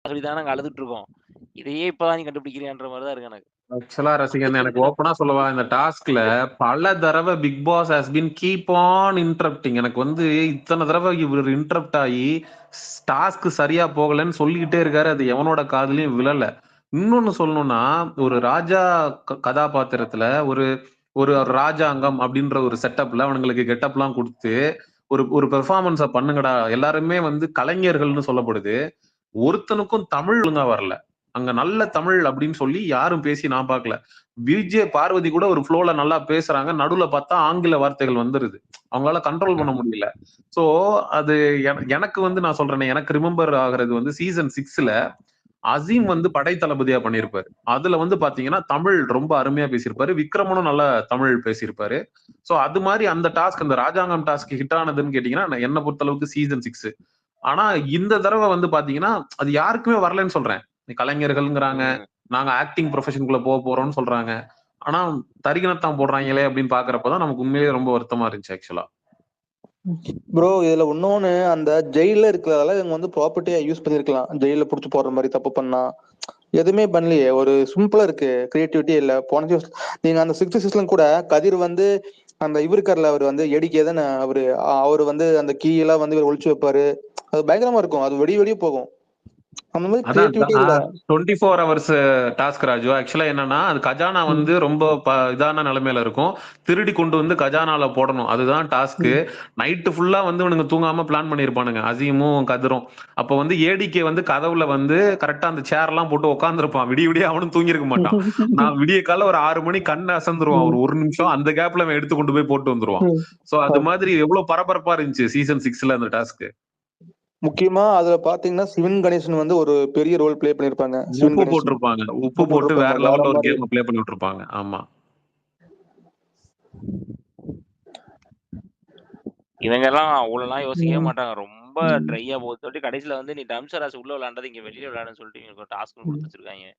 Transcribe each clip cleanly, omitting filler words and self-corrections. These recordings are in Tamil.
சொல்லிதானே நாங்க அழுதுட்டு இருக்கோம். இதையே இப்பதான் நீ கண்டுபிடிக்கிறியான்ற மாரி தான் இருக்கு எனக்கு. ஆக்சுவலா ரசிகன் எனக்கு ஓப்பனா சொல்லவா, இந்த டாஸ்க்ல பல தடவை Bigg Boss has been keep on interrupting. எனக்கு வந்து இத்தனை தடவை இவர் இன்டரப்ட் ஆகி டாஸ்க் சரியா போகலன்னு சொல்லிக்கிட்டே இருக்காரு. அது எவனோட காதுலயும் விழல. இன்னொன்னு சொல்லணும்னா, ஒரு ராஜா கதாபாத்திரத்துல ஒரு ஒரு ராஜாங்கம் அப்படின்ற ஒரு செட்டப்ல அவனுங்களுக்கு கெட்டப்லாம் கொடுத்து ஒரு ஒரு பெர்ஃபார்மன்ஸ பண்ணுங்கடா. எல்லாருமே வந்து கலைஞர்கள்னு சொல்லப்படுது. ஒருத்தனுக்கும் தமிழ் ஒழுங்கா வரல. அங்க நல்ல தமிழ் அப்படின்னு சொல்லி யாரும் பேசி நான் பார்க்கல. விஜே பார்வதி கூட ஒரு ஃப்ளோல நல்லா பேசுறாங்க. நடுவுல பார்த்தா ஆங்கில வார்த்தைகள் வந்துருது. அவங்களால கண்ட்ரோல் பண்ண முடியல. சோ அது எனக்கு வந்து நான் சொல்றேனே, எனக்கு ரிமெம்பர் ஆகுறது வந்து சீசன் 6ல அசீம் வந்து படை தளபதியா பண்ணியிருப்பாரு. அதுல வந்து பாத்தீங்கன்னா தமிழ் ரொம்ப அருமையா பேசியிருப்பாரு. விக்ரமனும் நல்லா தமிழ் பேசியிருப்பாரு. சோ அது மாதிரி அந்த டாஸ்க், அந்த ராஜாங்கம் டாஸ்க் ஹிட் ஆனதுன்னு கேட்டீங்கன்னா என்ன பொறுத்த அளவுக்கு சீசன் 6. ஆனா இந்த தடவை வந்து பாத்தீங்கன்னா அது யாருக்குமே வரலன்னு சொல்றேன். கலைஞர்கள்ங்கிறாங்க, நாங்க ஆக்டிங் ப்ரொஃபஷனுக்குள்ள போறோம்னு சொல்றாங்க. ஆனா தரிகனத்தான் போடுறாங்களே அப்படின்னு பாக்குறப்பதான் நமக்கு உண்மையிலேயே ரொம்ப வருத்தமா இருந்துச்சு ஆக்சுவலா. ப்ரோ இதுல இன்னொன்னு, அந்த ஜெயில இருக்கிறதால இவங்க வந்து ப்ராப்பர்ட்டியா யூஸ் பண்ணிருக்கலாம். ஜெயில புடிச்சு போடுற மாதிரி தப்பு பண்ணா எதுவுமே பண்ணலையே. ஒரு சிம்பிளா இருக்கு, கிரியேட்டிவிட்டி இல்ல. போன நீங்க அந்த 6th சீசன் கூட கதிர் வந்து அந்த இவருக்கார்ல அவர் வந்து எடிக்கே தானே அவரு வந்து அந்த கீ எல்லாம் வந்து ஒழிச்சு வைப்பாரு. அது பயங்கரமா இருக்கும். அது வெடிய போகும். அந்த மாதிரி கிரியேட்டிவிட்டி இல்ல. 24 ஹவர்ஸ் டாஸ்க் ராஜு. ஆக்சுவலா என்னன்னா, அது கஜானா வந்து ரொம்ப இதான நிலைமையில இருக்கும். திருடி கொண்டு வந்து கஜானால போடணும். அதுதான் டாஸ்க். நைட்டு ஃபுல்லா வந்து இவனுங்க தூங்காம பிளான் பண்ணிருப்பானுங்க, அசீமும் கதிரும். அப்ப வந்து ஏடிகே வந்து கதவுல வந்து கரெக்டா அந்த சேர் எல்லாம் போட்டு உட்காந்துருப்பான். விடிய அவனும் தூங்கிருக்க மாட்டான். நான் விடிய கால ஒரு 6 மணி கண்ணு அசந்துருவான். ஒரு நிமிஷம் அந்த கேப்ல அவன் எடுத்து கொண்டு போய் போட்டு வந்துருவான். சோ அது மாதிரி எவ்வளவு பரபரப்பா இருந்துச்சு சீசன் 6ல அந்த டாஸ்க். முக்கியமா அதுல பாத்தீங்கன்னா சிவன் கணேசன் வந்து ஒரு பெரிய ரோல் பிளே பண்ணிருப்பாங்க. உப்பு போட்டிருப்பாங்க. உப்பு போட்டு வேற லெவல்ல ஒரு கேம் பிளே பண்ணி விட்டுருப்பாங்க. ஆமா, இவங்க எல்லாம் அவ்வளவுலாம் யோசிக்கவே மாட்டாங்க. ரொம்ப ட்ரையா போட்டு கடைசியில வந்து நீ டம்சராஸ் உள்ள விளையாண்டது இங்க வெளியே விளையாடுன்னு சொல்லிட்டு டாஸ்க் கொடுத்து வச்சிருக்காங்க.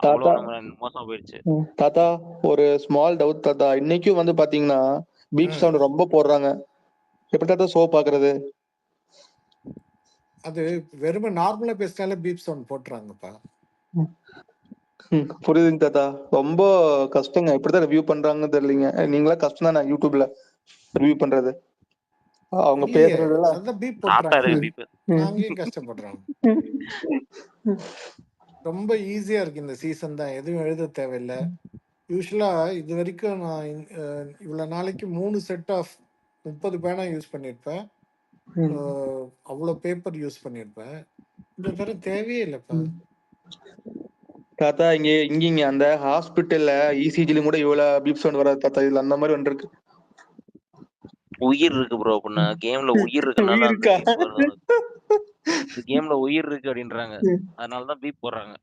அவ்வளவு நம்ம மோசமா போயிடுச்சு. தாத்தா ஒரு ஸ்மால் டவுட் தாத்தா, இன்னைக்கும் வந்து பாத்தீங்கன்னா பீப் சவுண்ட் ரொம்ப போடுறாங்க. எப்படி தாத்தா ஷோ பாக்குறது? அது வெறும நார்மலா பேசினாலே பீப் சவுண்ட் போட்டுறாங்கப்பா. புரியுதுங்க தாத்தா. ரொம்ப கஷ்டங்க. எப்படிதான் ரிவ்யூ பண்றாங்கன்னு தெரியலீங்க. நீங்களா கஷ்டம் தானே யூடியூப்ல ரிவ்யூ பண்றது. அவங்க பேசுறதெல்லாம் பீப் போட்டுறாங்க. நாங்க கஷ்டப்படுறோம். ரொம்ப ஈஸியா இருக்கு இந்த சீசன் தான். எதுவும் எழுத தேவையில்லை. யூஸ்வலா இது வரைக்கும் நான் இவ்வளவு நாளைக்கு 3 செட் ஆஃப் 30 பேனா யூஸ் பண்ணிருப்பேன். அவ்வளவு பேப்பர் யூஸ் பண்ணிருப்பேன். இந்த தடவை தேவையே இல்லப்பா. தாத்தா இங்க அந்த ஹாஸ்பிட்டல்ல இசிஜில கூட இவ்வளவு பீப் சவுண்ட் வராது தாத்தா. இதுல அந்த மாதிரி ஒன்று இருக்கு. உயிர் இருக்கு ப்ரோ. அப்படின்னா கேம்ல உயிர் இருக்குனால கேம்ல உயிர் இருக்கு அப்படின்றாங்க. அதனாலதான் பீப் போடுறாங்க.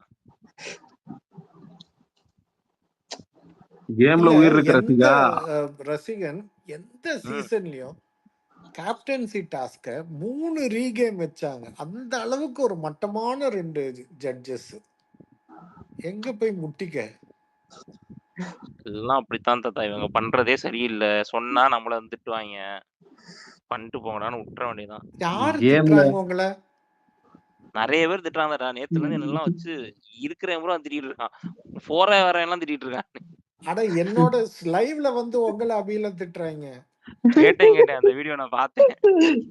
கேம்ல உயிர் இருக்கு ரசிகன். எந்த சீசன்லயும் கேப்டன்சி டாஸ்க 3 ரீகேம் வச்சாங்க. அந்த அளவுக்கு ஒரு மட்டமான 2 ஜட்ஜஸ் எங்க போய் முட்டிக்க. எல்லாம் அப்படித்தான் தாத்தா. இவங்க பண்றதே சரியில்லை. சொன்னா நம்மள வந்து திட்டுவாங்க. பண்ணிட்டு போங்கடான்னு விட்டுற வேண்டியதான். யாரு திட்டுறாங்க உங்களை? நிறைய பேர் திட்டுறாங்கடா. நேத்துல இருந்து என்னெல்லாம் வச்சு இருக்கிறவங்களும் திட்டிட்டு இருக்கான். போற வரலாம் திட்டிட்டு இருக்கான். அட என்னோட லைவ்ல வந்து உங்களை அபியெல்லாம் திட்டுறாங்க. கேட்டேன் அந்த வீடியோ நான் பார்த்தேன்.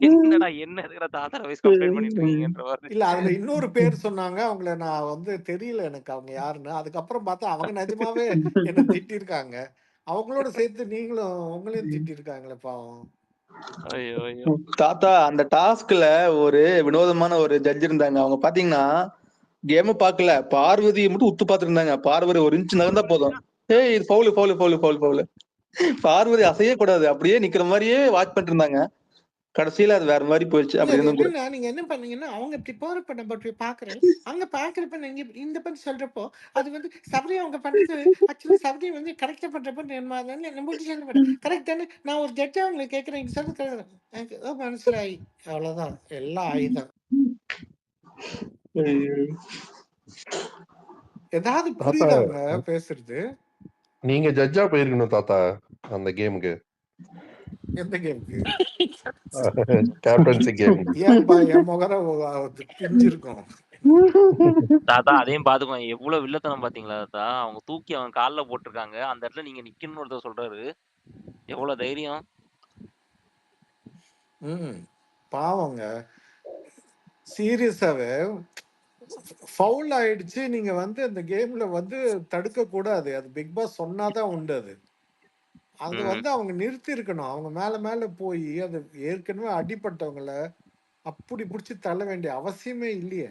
என்னடா என்ன இருக்கிற தாத்தா வயசு கம்ப்ளைண்ட் பண்ணிட்டு இருக்கீங்கன்ற மாதிரி. இல்ல அதுல இன்னொரு பேர் சொன்னாங்க. அவங்கள நான் வந்து தெரியல எனக்கு அவங்க யாருன்னு. அதுக்கப்புறம் பார்த்தா அவங்க நிஜமாவே என்ன திட்டிருக்காங்க. அவங்களோட சேர்த்து நீங்களும் உங்களையும் திட்டிருக்காங்களே பாவம். தாத்தா அந்த டாஸ்க்ல ஒரு வினோதமான ஒரு ஜட்ஜ் இருந்தாங்க. அவங்க பாத்தீங்கன்னா கேம பாக்கல, பார்வதியை மட்டும் உத்து பாத்துருந்தாங்க. பார்வதி ஒரு இன்ச் நகர்ந்தா போதும், ஏய் இது foul foul foul foul foul. Parvathi அசைய கூடாது, அப்படியே நிக்கிற மாதிரியே வாட்ச் பண்ணிட்டு இருந்தாங்க. கடைசியில அது வேற மாதிரி போயிடுச்சு. அப்படி நீங்க என்ன பண்ணீங்கன்னா, அவங்க இப்படி போறப்ப நம்ம இப்படி பாக்குறேன், அங்க பாக்குறப்ப நீங்க இந்த பத்தி சொல்றப்போ அது வந்து சபரி அவங்க பண்றது ஆக்சுவலி சபரி வந்து கரெக்டா பண்றப்ப நம்ம கரெக்ட் தானே. நான் ஒரு ஜட்ஜா உங்களுக்கு கேட்கறேன், இங்க சொல்றது எனக்கு மனசுல ஆகி அவ்வளவுதான். எல்லாம் ஆயிதான். ஏதாவது புரியுதாங்க பேசுறது? நீங்க ஜட்ஜா போயிருக்கணும் தாத்தா அந்த கேமுக்கு. எந்த கேமுக்கு? Captaincy game. ஏன்பா என் முகர பிஞ்சிருக்கும். தாத்தா அதையும் பாத்துக்கோங்க. எவ்வளவு வில்லத்தனம் பாத்தீங்களா தாத்தா? அவங்க தூக்கி அவன் கால்ல போட்டிருக்காங்க. அந்த இடத்துல நீங்க நிக்கணும்னு ஒருத்தர் சொல்றாரு. எவ்வளவு தைரியம்? பாவங்க. சீரியஸாவே ஃபவுல் ஆயிடுச்சு. நீங்க வந்து அந்த கேம்ல வந்து தடுக்க கூடாது. அது பிக் பாஸ் சொன்னாதான் உண்டு அது. அது வந்து அவங்க நிறுத்தி இருக்கணும். அவங்க மேல மேல போய் அது ஏற்கனவே அடிப்பட்டவங்கள அப்படி பிடிச்சி தள்ள வேண்டிய அவசியமே இல்லையே.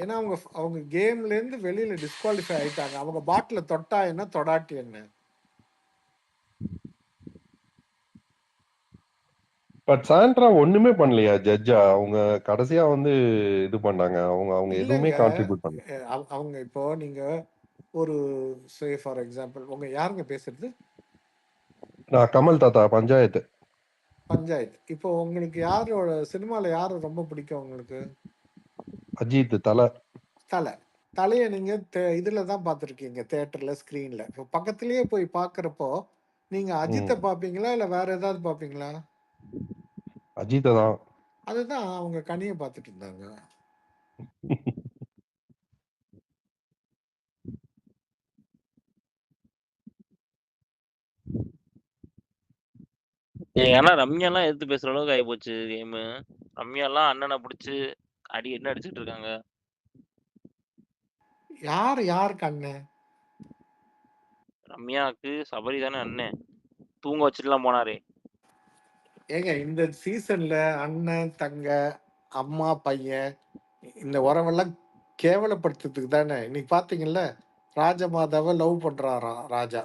ஏன்னா அவங்க அவங்க கேம்ல இருந்து வெளியில டிஸ்குவாலிஃபை ஆயிட்டாங்க. அவங்க பாட்டில தொட்டா என்ன, தொடாட்டி என்ன? பட் சாண்ட்ரா ஒண்ணுமே பண்ணலையா ஜட்ஜா? அவங்க கடைசியா வந்து இது பண்ணாங்க. அவங்க அவங்க எதுவுமே இல்லைங்க. கான்ட்ரிபியூட் பண்ணல. அவங்க இப்போ நீங்க ஒரு சே ஃபார் எக்ஸாம்பிள் உங்க யாருங்க பேசுறது? நான் கமல் தாத்தா பஞ்சாயத்து. பஞ்சாயத்து. இப்போ உங்களுக்கு யாரோட சினிமால யாரு ரொம்ப பிடிக்கும் உங்களுக்கு? அஜித் தலை. தலை. தலையை நீங்க இதுல தான் பார்த்துருக்கீங்க, தியேட்டர்ல, ஸ்கிரீன்ல. இப்போ பக்கத்திலேயே போய் பார்க்குறப்போ நீங்க அஜித்தை பார்ப்பீங்களா இல்ல வேற ஏதாவது பார்ப்பீங்களா? அஜித்தை தான். அதுதான் அவங்க கனியை பார்த்துட்டு இருந்தாங்க. ஏன்னா ரம்யா எல்லாம் எடுத்து பேசுற அளவுக்கு ஆகி போச்சு கேமு. ரம்யா எல்லாம் அண்ணனை பிடிச்சு அடி என்ன அடிச்சுட்டு இருக்காங்க. யாருக்கு அண்ணன்? ரம்யாவுக்கு சபரி தானே அண்ணன். தூங்க வச்சுட்டுலாம் போனாரே. ஏங்க இந்த சீசன்ல அண்ணன் தங்க அம்மா பையன் இந்த உறவெல்லாம் கேவலப்படுத்துறதுக்கு தானே. இன்னைக்கு பாத்தீங்கல்ல, ராஜமாதாவை லவ் பண்றாராம் ராஜா.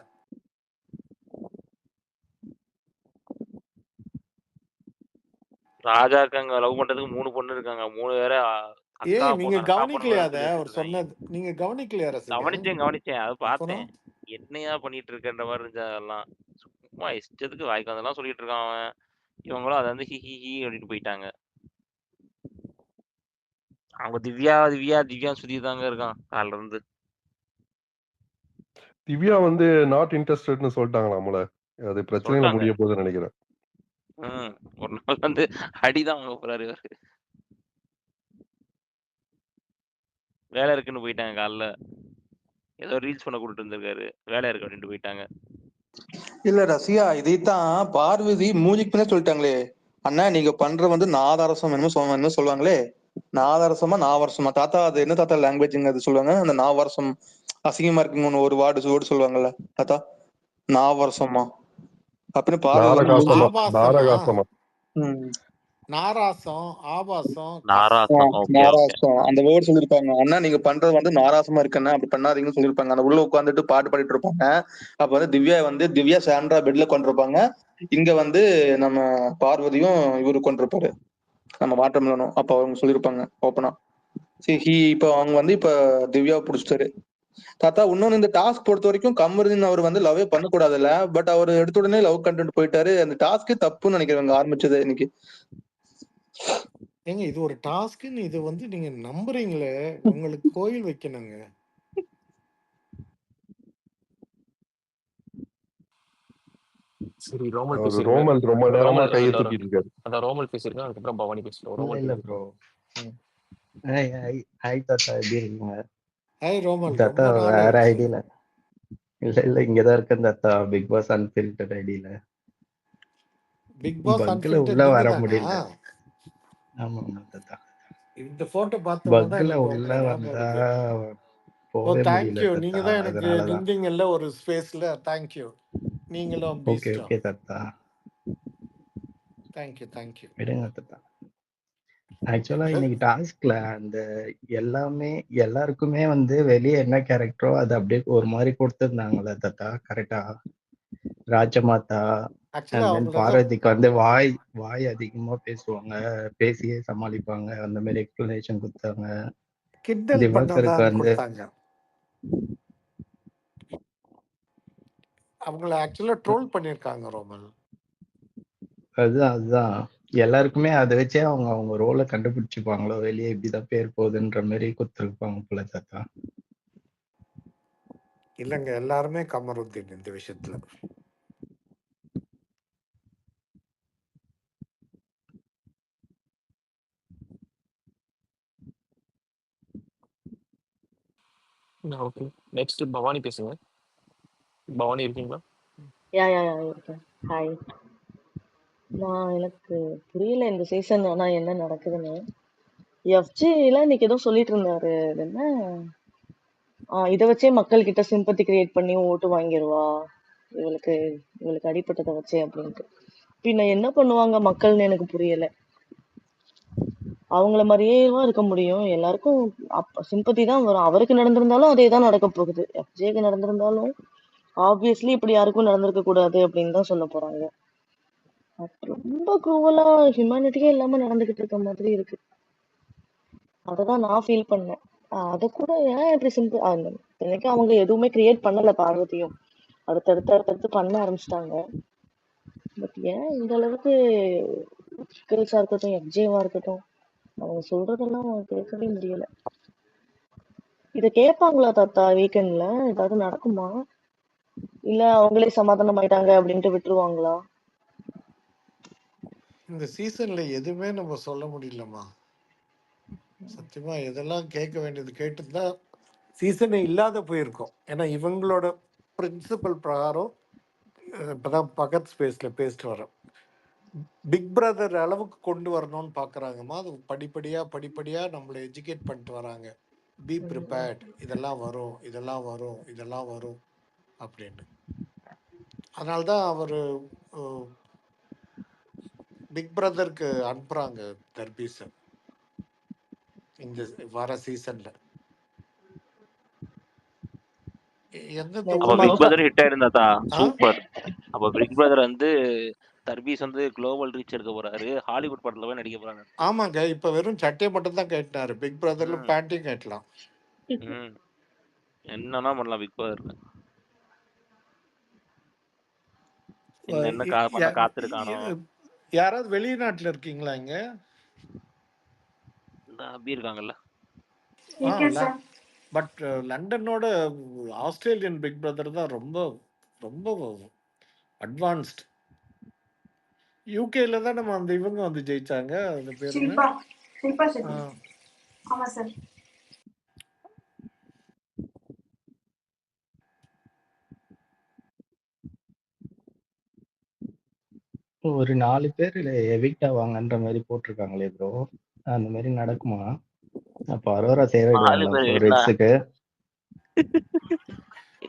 ராஜாக்கு அங்க லவ் பண்றதுக்கு 3 பொண்ணு இருக்காங்க. 3 பேரை அக்கா நீங்க பொண்ணு அக்கா பொண்ணு கவனிக்கலையா? அத சொல்லி அவர் வச்சிருக்காங்க. சொன்னது நீங்க கவனிக்கலையா ரசிகன்? கவனிச்சேன் அது பார்த்தேன். அப்புறம் என்னையா பண்ணிட்டு இருக்கன்ற மாதிரி இருந்துச்சு அதெல்லாம். சும்மா இஷ்டத்துக்கு வாய்க்கு வந்தெல்லாம் சொல்லிட்டு இருக்கான் அவன். இவங்களும் அதை வந்து ஹி ஹி ஹி அப்படின்னு போயிட்டாங்க. அவங்க திவ்யா சுத்தி தாங்க இருக்கான் காலில இருந்து. திவ்யா வந்து நாட் இன்ட்ரெஸ்டட்னு சொல்லிட்டாங்களாம்ல. அது பிரச்சனையில முடிய போகுதுன்னு நினைக்கிறேன். ஒரு நாள் வந்து அடிதான் வாங்க போறாரு இவரு. வேலை இருக்குன்னு போயிட்டாங்க காலைல. ஏதோ ரீல்ஸ் பண்ண கூட்டிட்டு வந்திருக்காரு. வேலை இருக்கு அப்படின்ட்டு போயிட்டாங்க. இல்ல ரசியா, இதைத்தான் பார்வதி மூஞ்சிக்கு சொல்லிட்டாங்களே, அண்ணா நீங்க பண்ற வந்து நாதாரசம் என்னமோ சொல்லுவாங்களே, நாதாரசமா நாவரசமா தாத்தா, அது என்ன தாத்தா லாங்குவேஜ்ங்க அது சொல்லுவாங்க, அந்த நாவரசம் அசிங்கமா இருக்குன்னு ஒரு வேர்டு சொல்லுவாங்கல்ல தாத்தா, நாவரசமா அப்படின்னு பார்வதி நாரகாசமா. நாரகாசமா. நாராசம், ஆபாசம், நாராசம் அந்த வேர்டு சொல்லிருப்பாங்க. அண்ணா நீங்க பண்றது வந்து நாராசமா இருக்குன்னா அப்படி பண்ணாதீங்கன்னு சொல்லிருப்பாங்க. அந்த உள்ள உட்காந்துட்டு பாட்டு பாடிட்டு இருப்பாங்க. அப்ப வந்து திவ்யா சாண்ட்ரா பெட்ல கொண்டிருப்பாங்க. இங்க வந்து நம்ம பார்வதியும் இவரு கொண்டிருப்பாரு, நம்ம வாட்டர்மெலனும். அப்ப அவங்க சொல்லிருப்பாங்க ஓப்பனா, சரி இப்ப அவங்க வந்து இப்ப திவ்யாவை புடிச்சிட்டாரு தாத்தா. இன்னொன்னு, இந்த டாஸ்க் பொறுத்த வரைக்கும் கமருதீன் அவர் வந்து லவ்வே பண்ணக்கூடாதுல்ல, பட் அவர் எடுத்த உடனே லவ் கண்டென்ட் போயிட்டாரு. அந்த டாஸ்கே தப்புன்னு நினைக்கிறேன் ஆரம்பிச்சது இன்னைக்கு. ஏங்க இது ஒரு டாஸ்க்னு இது வந்து நீங்க நம்புறீங்களே, உங்களுக்கு கோயில் வைக்கணுங்க. சரி ரோமல் அவர் பேசிருங்க. ரோமல் ரொம்ப நேரமா கையை தூக்கிட்டு இருக்காரு. அதான் ரோமல் பேசிருக்கேன். அதுக்கப்புறம் பவானி பேசுறோம். ரோமல் இல்ல ப்ரோ. ஹாய் தாத்தா, எப்படி இருக்கீங்க? ஹாய் ரோமல், தாத்தா ரொம்ப நாள் வேற ஆயிடுச்சு. ஐடியில. இல்ல இங்கதான் இருக்கேன் தாத்தா, பிக் பாஸ் அன்ஃபில்டர்ட் ஐடியில. பிக் பாஸ் பக்ல உள்ள அன்ஃபில்டர்ட் வர நீங்க முடியல. தானா? ஆமா தாத்தா, இந்த போட்டோ பார்த்தவங்க தான் பக்ல எனக்கு உள்ள உங்களை ஞாபகம் வந்தா இருக்கு. ஓ போவே முடியல தேங்க்யூ, நீங்க தாத்தா, தான் எனக்கு அதனாலதான். நின்றீங்கல்ல ஒரு ஸ்பேஸ்ல. தேங்க்யூ, நீங்களும் ஓகே ஓகே தாத்தா, தேங்க்யூ. விடுங்க தாத்தா. ஆக்சுவலா இன்னைக்கு டாஸ்க்ல அந்த எல்லாருக்குமே வந்து வெளியே என்ன கேரக்டரோ அது அப்படியே ஒரு மாதிரி கொடுத்திருந்தாங்கல்ல தாத்தா, கரெக்டா? ராஜமாதா ஆக்சுவலா and then அவங்கள பாரதிக்கு வந்து வாய் அதிகமா பேசுவாங்க, பேசியே சமாளிப்பாங்க, அந்த மாதிரி எக்ஸ்பிளனேஷன் கொடுத்தாங்க. கிண்டல் திவாகருக்கு பண்ணதான் வந்து கொடுத்தாங்க. அவங்கள ஆக்சுவலா ட்ரோல் பண்ணிருக்காங்க ரோமல். அதுதான் எல்லாருக்குமே அதை வச்சே அவங்க ரோலை கண்டுபிடிச்சுப்பாங்களோ, வெளியே இப்படிதான் பேர் போகுதுன்ற மாதிரி கொடுத்துருப்பாங்க போல தாத்தா. இல்லைங்க, எல்லாருமே கமருத்தீன் இந்த விஷயத்துல. ஓகே. நெக்ஸ்ட் பவானி பேசுங்க. பவானி இருக்கீங்களா? யா இருக்கேன். ஹாய். எனக்கு புரியல இந்த சீசன் ஆனா என்ன நடக்குதுன்னு. எஃப்ஜேல இன்னைக்கு ஏதோ சொல்லிட்டு இருந்தாரு. இது என்ன இதை வச்சே மக்கள் கிட்ட சிம்பத்தி கிரியேட் பண்ணி ஓட்டு வாங்கிடுவா இவளுக்கு இவளுக்கு அடிப்பட்டதை வச்சே அப்படின்ட்டு. பின்ன என்ன பண்ணுவாங்க மக்கள்னு எனக்கு புரியல. அவங்கள மாதிரியே இருக்க முடியும். எல்லாருக்கும் சிம்பத்தி தான் வரும். அவருக்கு நடந்திருந்தாலும் அதே தான் நடக்க போகுது. எஃப்ஜேக்கு நடந்திருந்தாலும் ஆப்வியஸ்லி இப்படி யாருக்கும் நடந்திருக்க கூடாது அப்படின்னு தான் சொல்ல போறாங்க. ரொம்ப குரூவலா ஹியூமனிட்டியே இல்லாம நடந்துகிட்டு இருக்க மாதிரி இருக்கு. அததான் நான் ஃபீல் பண்ணேன். அத கூட ஏன் இப்படி சிம்பிள் இன்னைக்கு அவங்க எதுவுமே கிரியேட் பண்ணல. பார்வதியும் அடுத்தடுத்து பண்ண ஆரம்பிச்சிட்டாங்க. பட் ஏன் இந்த அளவுக்கு கிரில்ஸா இருக்கட்டும், எஃப்ஜேவா இருக்கட்டும், அவங்க சொல்றதெல்லாம் கேட்கவே முடியல. இத கேட்பாங்களா தாத்தா வீக்கெண்ட்ல? ஏதாவது நடக்குமா? இல்ல அவங்களே சமாதானம் ஆயிட்டாங்க அப்படின்ட்டு விட்டுருவாங்களா? இந்த சீசன்ல எதுவுமே நம்ம சொல்ல முடியலம்மா. சத்தியமா எதெல்லாம் கேட்க வேண்டியது கேட்டுதான் சீசனே இல்லாத போயிருக்கோம். ஏன்னா இவங்களோட பிரின்சிபல் பிரகாரம் இப்பதான் பகத் ஸ்பேஸ்ல பேசிட்டு வரோம். பிக் பிரதர் அளவுக்கு கொண்டு வரணும்னு பாக்குறாங்கம்மா. அது படிப்படியா நம்மளை எஜுகேட் பண்ணிட்டு வராங்க. பி ப்ரிப்பேர்ட், இதெல்லாம் வரும் இதெல்லாம் வரும் இதெல்லாம் வரும் அப்படின்னு. அதனால்தான் அவரு பிக் பிரதருக்கு அனுப்புறாங்க தர்பீச இந்த வர சீசன்ல. எந்த அப்ப பிக் பிரதர் ஹிட் ஆயிருந்தாத்தா சூப்பர். அப்ப பிக் பிரதர் வந்து தர்பீஸ் வந்து குளோபல் ரீச் எடுக்க போறாரு. ஹாலிவுட் படத்துல போய் நடிக்க போறாங்க. ஆமாங்க, இப்ப வெறும் சட்டையை மட்டும் தான் கேட்டாரு. பிக் பிரதர்ல பேண்டிங் கேட்டலாம். என்னன்னா பண்ணலாம் பிக் பிரதர்ல. என்ன பண்ண காத்திருக்கானோ. யாராவது வெளிநாட்டுல இருக்கீங்களா இங்க? அபி இருக்காங்கல்ல. பட் லண்டனோட ஆஸ்திரேலியன் பிக் பிரதர் தான் ரொம்ப ரொம்ப அட்வான்ஸ்ட். யூகேல தான் நம்ம அந்த இவங்க வந்து ஜெயிச்சாங்க. அந்த பேர் ஆமா சார். ஒரு 4 பேர் எவிக்ட் ஆவாங்கன்ற மாதிரி போட்டிருக்காங்களே ப்ரோ, அந்த மாதிரி நடக்குமா? அப்ப அரோரா சேவாயிடுவாங்க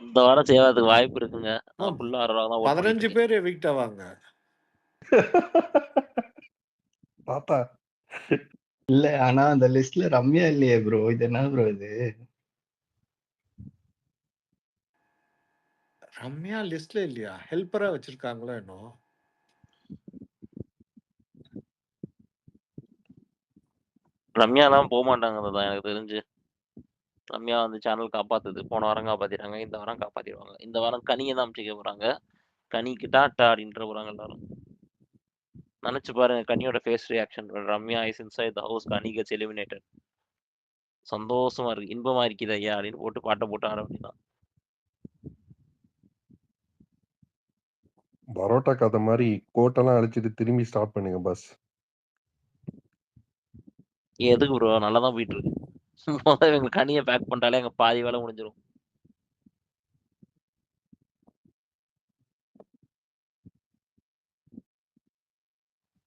இந்த வாரம் சேவாதுக்கு வாய்ப்பு இருக்குங்க. 15 பேர் எவிக்ட் ஆவாங்க. பாப்பா இல்ல, ஆனா அந்த லிஸ்ட்ல ரம்யா இல்லையே ப்ரோ. இது என்ன ப்ரோ இது? ரம்யா லிஸ்ட்ல இல்லையா? ஹெல்ப்பரா வச்சிருக்காங்களோ என்ன? ரம்யாலாம் போக மாட்டாங்க எனக்கு தெரிஞ்சு. ரம்யா வந்து சேனல் காப்பாத்துது. போன வாரம் காப்பாத்திட்டாங்க, இந்த வாரம் காப்பாத்திடுவாங்க. இந்த வாரம் கனியை தான் அமைச்சிக்க போறாங்க. கனிக்கு டாட்டா அப்படின்ற போறாங்க எல்லாரும். நினைச்சு பாருங்க கனியோட face reaction. Ramya is inside the house, Kani gets eliminated. சந்தோஷமா இருக்கு, இன்பமா இருக்குது ஐயா அப்படின்னு போட்டு பாட்டை போட்டு ஆரம்பினா. பரோட்டா கதை மாதிரி கோட்டெல்லாம் அழிச்சிட்டு திரும்பி ஸ்டார்ட் பண்ணுங்க பஸ். எதுக்கு ப்ரோ, நல்லா தான் போயிட்டு இருக்கு. முதல்ல எங்க கனியை பேக் பண்ணிட்டாலே எங்க பாதி வேலை முடிஞ்சிடும்.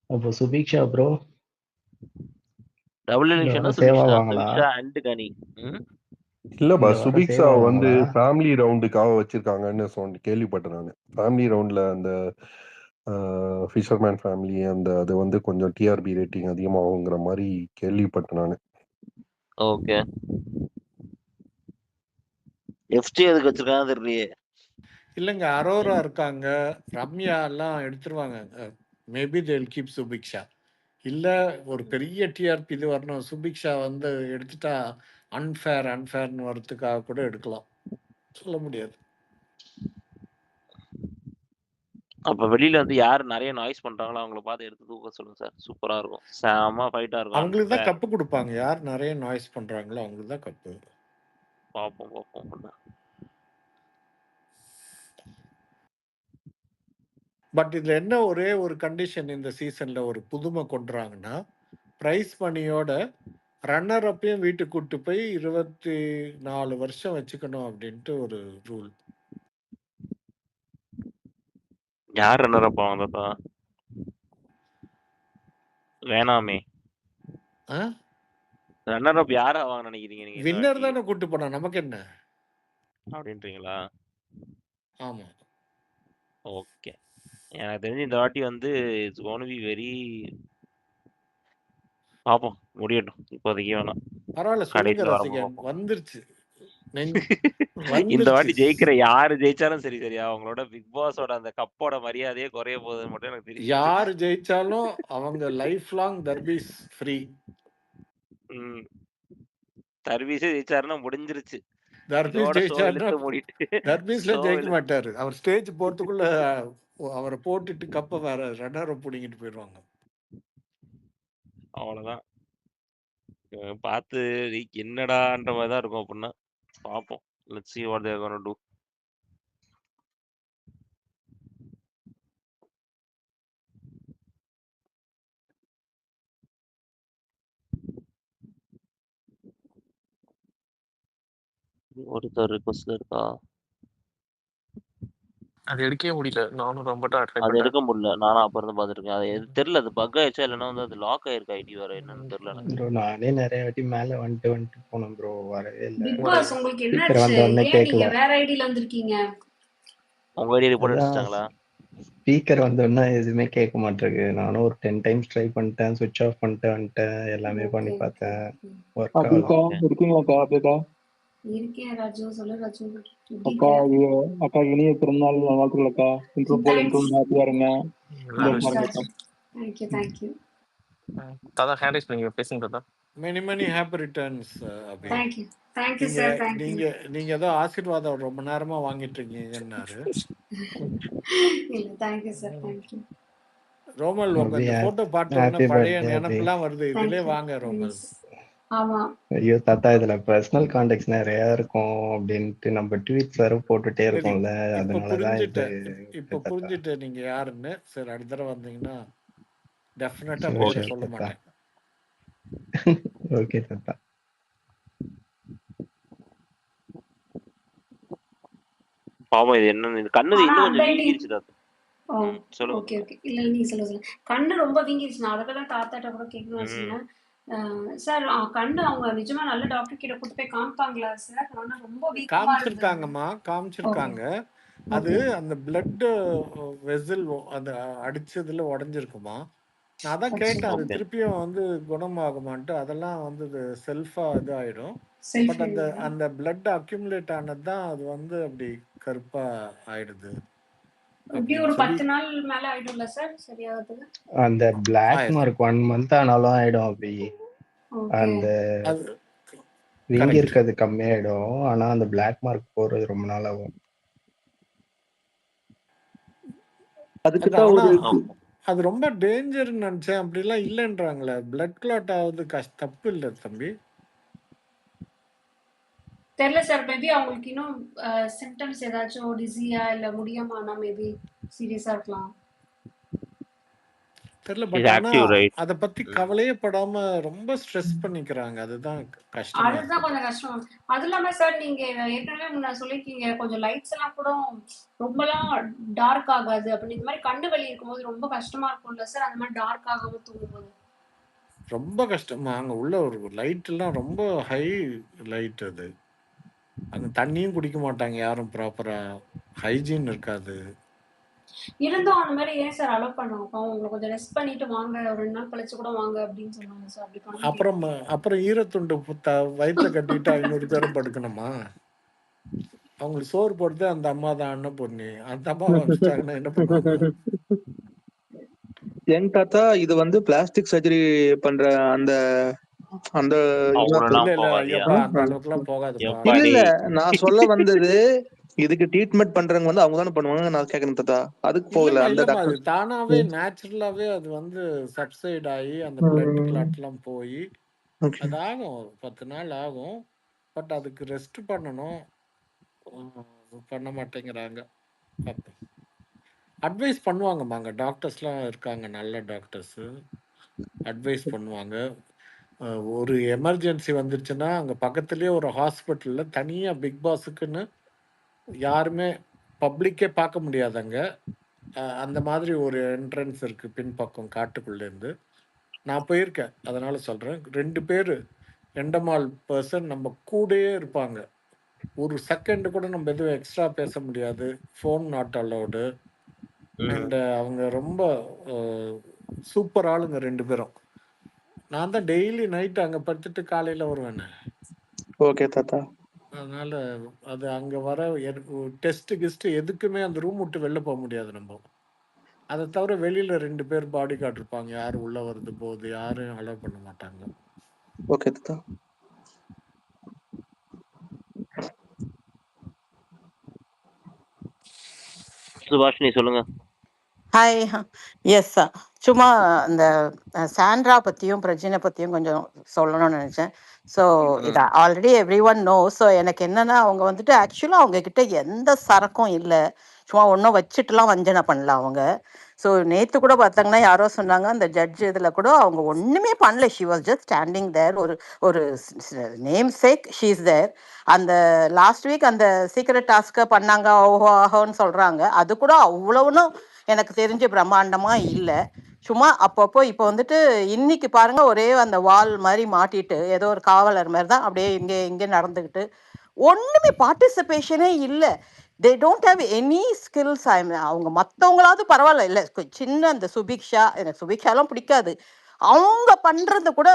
அப்போ Subiksha bro double elimination Subiksha and கனி. இல்லப்பா, சுபிக்ஷா வந்து ஃபேமிலி ரவுண்டுக்காக வச்சிருக்காங்கன்னு கேள்விப்பட்டேன் நான். ஃபேமிலி ரவுண்ட்ல அந்த ஃபிஷர்மேன் ஃபேமிலி அந்த அது வந்து கொஞ்சம் டிஆர்பி ரேட்டிங் அதிகமாகுங்கிற மாதிரி கேள்விப்பட்டேன் நான். ஓகே, எஃப்டி எதுக்கு வச்சிருக்காங்க தெரியலையே. இல்லைங்க, அரோரா இருக்காங்க, ரம்யா எல்லாம் எடுத்துருவாங்க. Maybe they will keep Subiksha. இல்ல ஒரு பெரிய டிஆர்பி இது வரணும், சுபிக்ஷா வந்து எடுத்துட்டா அன்ஃபேர்னு வரதுக்காக கூட எடுக்கலாம், சொல்ல முடியாது. அப்ப வெளியில வந்து யாரு நிறைய நாய்ஸ் பண்றாங்களோ அவங்கள பார்த்து எடுத்து தூக்க சொல்லுங்க சார். சூப்பரா இருக்கும், செம ஃபைட்டா இருக்கும். அவங்களுக்கு தான் கப்பு கொடுப்பாங்க. யார் நிறைய நாய்ஸ் பண்றாங்களோ அவங்களுக்கு தான் கப்பு. பாப்போம். பட் இதுல என்ன ஒரே ஒரு கண்டிஷன், இந்த சீசன்ல ஒரு புதுமை கொண்டுறாங்கன்னா, பிரைஸ் மணியோட ரன்னர் அப்பையும் வீட்டுக்கு கூட்டு போய் 24 வருஷம் வச்சுக்கணும் அப்படின்ட்டு ஒரு ரூல். யார் ரன்னர் அப் ஆவாங்க வேணாமே. ரன்னர் அப் யார் ஆவாங்க நினைக்கிறீங்க நீங்க இந்த வின்னர் வாட்டி தானே கூட்டு போனா நமக்கு என்ன? அப்படின்றீங்களா? ஆமா. ஓகே. எனக்கு தெரிஞ்சு இந்த வாட்டி வந்து இட்ஸ் கோன் பி வெரி பாப்போம் முடியட்டும். இப்போதைக்கு வேணாம். பரவாயில்ல சொல்லுங்க கடைசியில் வரும்போது ரசிகன். பார்ப்போம். வந்துருச்சு இந்த வாட்டி வந்துருச்சு. ஜெயிக்கிற யாரு ஜெயிச்சாலும் சரி சரியா அவங்களோட பிக் பாஸோட அந்த கப்போட மரியாதையே குறைய போகுதுன்னு மட்டும் எனக்கு தெரியும். யாரு ஜெயிச்சாலும் அவங்க லைஃப் லாங் தர்பீஸ் ஃப்ரீ. சர்வீஸே ஜெயிச்சாருன்னா முடிஞ்சிருச்சு. தர்பீஸ் இதோட show ஜெயிச்சாருன்னா இழுத்து மூடிட்டு தர்பீஸ்ல show ஜெயிக்க இழுத்து மாட்டாரு. அவர் ஸ்டேஜ் போறதுக்குள்ள அவரை போட்டுட்டு கப்ப வேற ரன்னர் பிடிங்கிட்டு போயிடுவாங்க. அவ்வளவுதான். பார்த்து என்னடான்ற மாதிரி தான் இருக்கும் அப்படின்னா பார்ப்போம். Let's see what they're gonna do. ஒருத்தர் ரிக்வஸ்ட்ல இருக்கா? அது எடுக்கவே முடியல. நானும் ரொம்ப ட்ரை அது பண்ணேன். எடுக்க முடியல. நானும் அப்ப இருந்து பார்த்துருக்கேன். அது தெரியல, அது பக் ஆயிடுச்சா இல்லைன்னா வந்து அது லாக் ஆயிருக்கு ஐடி வேற என்னன்னு தெரியல எனக்கு. ப்ரோ நானே நிறைய வாட்டி மேல வந்துட்டு போனேன் ப்ரோ, வரவே இல்லை. பிக் பாஸ் உங்களுக்கு ஸ்பீக்கர் என்னாச்சு? வந்த உடனே ஏன் கேட்கல. நீங்க வேற ஐடில வந்திருக்கீங்க? உங்க ஐடி ரிப்போர்ட் அதான் அடிச்சிட்டாங்களா? ஸ்பீக்கர் வந்த உடனே எதுவுமே கேட்க மாட்டேருக்கு. நானும் ஒரு 10 டைம்ஸ் ட்ரை பண்ணிட்டேன், சுவிட்ச் ஆஃப் பண்ணிட்டு வந்துட்டேன், எல்லாமே பண்ணி ஓகே ஓகே பார்த்தேன், ஓகே. ஒர்க் ஆகல. அக்கா இருக்கீங்களாக்கா? அப்படியேக்கா இருக்கேன் ராஜு, சொல்லு ராஜு. எப்படி அக்கா, இருக்க? அக்கா இனிய பிறந்தநாள் வாழ்த்துக்கள் அக்கா. இன்ட்ரோ போல இன்ட்ரோ ஹாப்பியா இருங்க. எல்லாரும் சந்தோஷமா தேங்க்ஸ் இருங்க ராஜு. Thank you thank you. தாத்தா ஹேண்ட் ரைஸ் பண்ணி பேசுங்க தாத்தா. Many happy returns Abi. Thank you thank you நீங்க சார். தேங்க்யூ. நீங்க நீங்க ஏதோ ஆசீர்வாதம் ரொம்ப நேரமா வாங்கிட்டு இருக்கீங்கன்னாரு. இல்ல தேங்க்யூ சார். தேங்க்யூ. ரோமல் உங்க அபி இந்த போட்டோ பார்த்த உடனே ஹாப்பி பழைய பர்த்டே அபி. நினைப்பெல்லாம் வருது. இதுலயே தேங்க்யூ. வாங்க ரோமல். ப்ளீஸ். ஆமா. ஐயோ தாத்தா, இதுல பர்சனல் கான்டாக்ட்ஸ் நிறைய இருக்கும் அப்படின்ட்டு நம்ம ட்வீட்ஸ் வேற போட்டுட்டே சரி, இருக்கோம்ல, இப்ப அதனாலதான் இது இப்ப தாத்தா. புரிஞ்சுட்டேன் நீங்க யாருன்னு. சரி, அடுத்த தடவை வந்தீங்கன்னா டெஃபினட்டா சரி பேரை சரி சொல்ல தாத்தா. மாட்டேன். ஓகே தாத்தா. பாவம் இது என்ன இந்த கண்ணு ஆனா இன்னும் அந்த கொஞ்சம் ஐடி வீங்கிருச்சு தாத்தா. ஓ சொல்லுங்க. Okay okay. இல்ல நீங்க சொல்லுங்க. கண்ணு ரொம்ப வீங்கிருச்சு. நான் அதெல்லாம் தாத்தாட்ட கூட கேட்கணும்னு ம். வச்சுருந்தேன். சார் கண்ணு அவங்க நிஜமா நல்ல டாக்டர் கிட்ட கூட்டு போய் காமிப்பாங்களா சார்? ஆனா ரொம்ப வீக்கமா இருந்தது. காமிச்சிருக்காங்கம்மா, ஓகே காமிச்சிருக்காங்க. அது ஓகே. அந்த பிளட் வெசல் அந்த அடிச்சதுல உடைஞ்சிருக்குமா. நான் அதான் ஓகே கேட்டேன், அது ஓகே. திருப்பியும் வந்து குணமாகுமான்ட்டு. அதெல்லாம் வந்து இது செல்ஃபா இது ஆயிடும். செல்ஃப் பட் அந்த ஹீலிங். அந்த பிளட் அக்யூமுலேட் ஆனது தான் அது வந்து அப்படி கருப்பா ஆயிடுது இப்படி அப்படின்னு ஒரு சொல்லி 10 நாள் மேல ஆயிடும்ல சார் சரியாகிறதுக்கு? அந்த பிளாக் ஆயிரும். மார்க் 1 month ஆனாலும் ஆயிடும் அப்படி. ஓகே. அந்த அது வீங்கி கரெக்ட். இருக்கிறது கம்மியாயிடும், ஆனா அந்த பிளாக் மார்க் போறது ரொம்ப நாள் ஆகும். அதுக்கு அது தான் ஆனா ஒரு ஓ, அது ரொம்ப டேஞ்சர்னு நினைச்சேன். அப்படிலாம் இல்லைன்றாங்களே. பிளட் கிளாட் ஆகுது தப்பு இல்லை தம்பி. தெரியல சார். மேபி அவங்களுக்கு இன்னும் சிம்டம்ஸ் ஏதாச்சும் டிசியா இல்ல முடியாம ஆனா மேபி சீரியஸா இருக்கலாம். தெரியல. இஸ் பட் ஆனா ஆக்டிவ் ரைட். அதை பத்தி கவலையே படாம ரொம்ப ஸ்ட்ரெஸ் பண்ணிக்கிறாங்க. அதுதான் கஷ்டமா அதுதான் இருக்குது. கொஞ்சம் கஷ்டம். அது இல்லாம சார் நீங்க ஏற்கனவே முன்ன சொல்லிருக்கீங்க கொஞ்சம் லைட்ஸ் எல்லாம் கூட ரொம்பலாம் டார்க் ஆகாது அப்படின்னு. இந்த மாதிரி கண்ணு வலி இருக்கும்போது ரொம்ப கஷ்டமா இருக்கும்ல சார், அந்த மாதிரி டார்க் ஆகாம தூங்கும்போது? ரொம்ப கஷ்டமா. அங்க உள்ள ஒரு லைட் எல்லாம் ரொம்ப ஹை லைட். அது அங்க தண்ணியும் குடிக்க மாட்டாங்க யாரும் ப்ராப்பரா. ஹைஜீன் இருக்காது. இருந்தும் அந்த மாதிரி ஏன் சார் அலோவ் பண்ணுவாங்க? பாவம் உங்களை கொஞ்சம் ரெஸ்ட் பண்ணிட்டு வாங்க, ஒரு 2 நாள் கழிச்சு கூட வாங்க அப்படின்னு சொன்னாங்க சார். அப்படி பண்ண அப்புறம் முடியுமா? அப்புறம் ஈரத்துண்டு வயிற்றுல கட்டிட்டு 500 பேரும் படுக்கணுமா? அவங்களுக்கு சோறு போடுறது அந்த அம்மா தான் அன்னபூர்ணி. அந்த அம்மாவை வச்சுட்டாங்கன்னா என்ன பண்ணுவாங்க? என் தாத்தா இது வந்து பிளாஸ்டிக் சர்ஜரி பண்ற அந்த அந்த அவ்வளோ இல்ல எல்லாம் இல்ல போகாதியா? ஐயப்பா, அந்த அளவுக்கு எல்லாம் போகாதுப்பா. எப்பா இல்ல டே. இல்ல நான் சொல்ல வந்தது இதுக்கு ட்ரீட்மெண்ட் பண்றவங்க வந்து அவங்க தானே பண்ணுவாங்க. நான் கேட்கணும் தாத்தா, அதுக்கு போகல அந்த இல்லம்மா அது டாக்டர். தானாவே நேச்சுரலாவே அது வந்து சப்சைட் ஆகி அந்த பிளட் கிளாட் எல்லாம் போய் ஓகே. அது ஆகும். 10 நாள் ஆகும். பட் அதுக்கு ரெஸ்ட் பண்ணணும். பண்ண மாட்டேங்கிறாங்க. அட்வைஸ் பண்ணுவாங்கம்மா. அங்கே டாக்டர்ஸ்லாம் இருக்காங்க, நல்ல டாக்டர்ஸு. அட்வைஸ் பண்ணுவாங்க. ஒரு எமர்ஜென்சி வந்துருச்சுன்னா அங்கே பக்கத்துலேயே ஒரு ஹாஸ்பிட்டலில் தனியாக பிக் பாஸுக்குன்னு யாருமே பப்ளிக்கே பார்க்க முடியாதங்க. அந்த மாதிரி ஒரு என்ட்ரன்ஸ் இருக்குது பின்பக்கம் காட்டுக்குள்ளேருந்து. நான் போயிருக்கேன், அதனால் சொல்கிறேன். 2 பேர் எண்டமால் பர்சன் நம்ம கூடயே இருப்பாங்க. ஒரு செகண்ட் கூட நம்ம எதுவும் எக்ஸ்ட்ரா பேச முடியாது. Phone not allowed. அண்ட் அவங்க ரொம்ப சூப்பர் ஆளுங்க 2 பேரும். நான் தான் டெய்லி நைட் அங்கே படுத்துட்டு காலையில் வருவேன். ஓகே தாத்தா. அதனால அது அங்கே வர டெஸ்ட்டு எதுக்குமே அந்த ரூம் விட்டு வெளில போக முடியாது நம்ம. அதை தவிர வெளியில் 2 பேர் பாடி கார்டு இருப்பாங்க. யாரும் உள்ளே வருது போகுது யாரும் அலோவ் பண்ண மாட்டாங்க. ஓகே தாத்தா. சுபாஷினி சொல்லுங்க. ஹாய். எஸ், சும்மா இந்த சாண்ட்ரா பற்றியும் பிரஜினை பற்றியும் கொஞ்சம் சொல்லணும்னு நினச்சேன். ஸோ இது already everyone know. So எனக்கு என்னென்னா அவங்க வந்துட்டு ஆக்சுவலாக அவங்கக்கிட்ட எந்த சரக்கும் இல்லை. சும்மா ஒன்றும் வச்சுட்டுலாம் வஞ்சனை பண்ணல அவங்க. ஸோ நேற்று கூட பார்த்தாங்கன்னா யாரோ சொன்னாங்க அந்த ஜட்ஜ் இதில் கூட அவங்க ஒன்றுமே பண்ணல. She was just standing there. ஒரு namesake she is there. அந்த லாஸ்ட் வீக் அந்த சீக்ரெட் டாஸ்க்கை பண்ணாங்க ஓஹோ ஆஹோன்னு சொல்கிறாங்க. அது கூட அவ்வளோனும் எனக்கு தெரிஞ்ச பிரம்மாண்டமாக இல்லை. சும்மா அப்பப்போ இப்போ வந்துட்டு இன்னைக்கு பாருங்க ஒரே அந்த வால் மாதிரி மாட்டிட்டு ஏதோ ஒரு காவலர் மாதிரி தான் அப்படியே இங்கே நடந்துக்கிட்டு ஒன்றுமே பார்ட்டிசிபேஷனே இல்லை. They don't have any skills. அவங்க மற்றவங்களாவது பரவாயில்ல, இல்லை சின்ன அந்த சுபிக்ஷா, எனக்கு சுபிக்ஷாலாம் பிடிக்காது, அவங்க பண்ணுறது கூட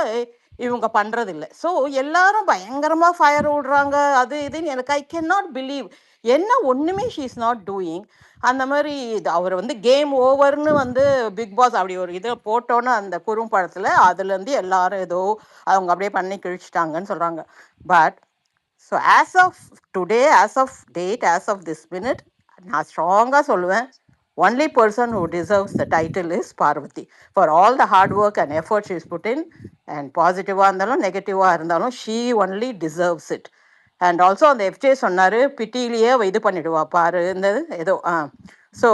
இவங்க பண்ணுறது இல்லை. ஸோ எல்லாரும் பயங்கரமாக ஃபயர் விடுறாங்க அது இதுன்னு. எனக்கு ஐ கேன் நாட் பிலீவ் என்ன ஒன்றுமே ஷீ இஸ் நாட் டூயிங். அந்த மாதிரி அவர் வந்து கேம் ஓவர்னு வந்து பிக் பாஸ் அப்படி ஒரு இதை போட்டோன்னு அந்த குறும்படத்தில் அதுலேருந்து எல்லாரும் ஏதோ அவங்க அப்படியே பண்ணி கிழிச்சிட்டாங்கன்னு சொல்கிறாங்க. But so as of today, as of date, as of this minute நான் ஸ்ட்ராங்காக சொல்லுவேன் only person who deserves the title is Parvati for all the hard work and effort she has put in, and பாசிட்டிவாக இருந்தாலும் நெகட்டிவாக இருந்தாலும் she only deserves it. And also அந்த எஃப்ஜே சொன்னார் பிட்டிலேயே இது பண்ணிடுவா பாரு இந்த ஏதோ ஸோ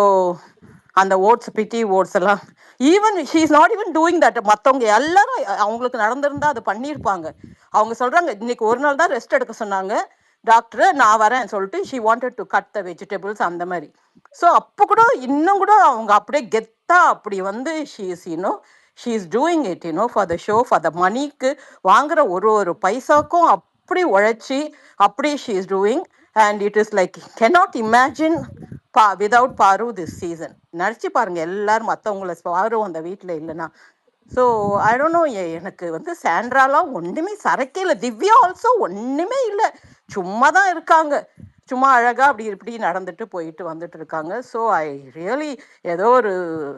அந்த ஓட்ஸ் பிட்டி ஓட்ஸ் எல்லாம் even she is not even doing that. மற்றவங்க எல்லாரும் அவங்களுக்கு நடந்திருந்தா அது பண்ணியிருப்பாங்க. அவங்க சொல்கிறாங்க இன்னைக்கு ஒரு நாள் தான் ரெஸ்ட் எடுக்க சொன்னாங்க டாக்டர், நான் வரேன் சொல்லிட்டு she wanted to cut the vegetables அந்த மாதிரி. ஸோ அப்போ கூட இன்னும் கூட அவங்க அப்படியே கெத்தா அப்படி வந்து she is doing it for the show, for the மணிக்கு வாங்குற ஒரு பைசாக்கும் அப்படி உழைச்சி அப்படி she is doing. And it is like cannot imagine without பாரு திஸ் சீசன். நினச்சி பாருங்க எல்லாரும் மற்றவங்கள பாரு அந்த வீட்டில் இல்லைன்னா. ஸோ ஐ டோன்ட் நோ, எனக்கு வந்து சாண்ட்ராலாம் ஒன்றுமே சரக்கே இல்லை. திவ்யா ஆல்சோ ஒன்றுமே இல்லை, சும்மா தான் இருக்காங்க. சும்மா அழகாக அப்படி இப்படி நடந்துட்டு போயிட்டு வந்துட்டு இருக்காங்க. ஸோ ஐ ரியலி ஏதோ ஒரு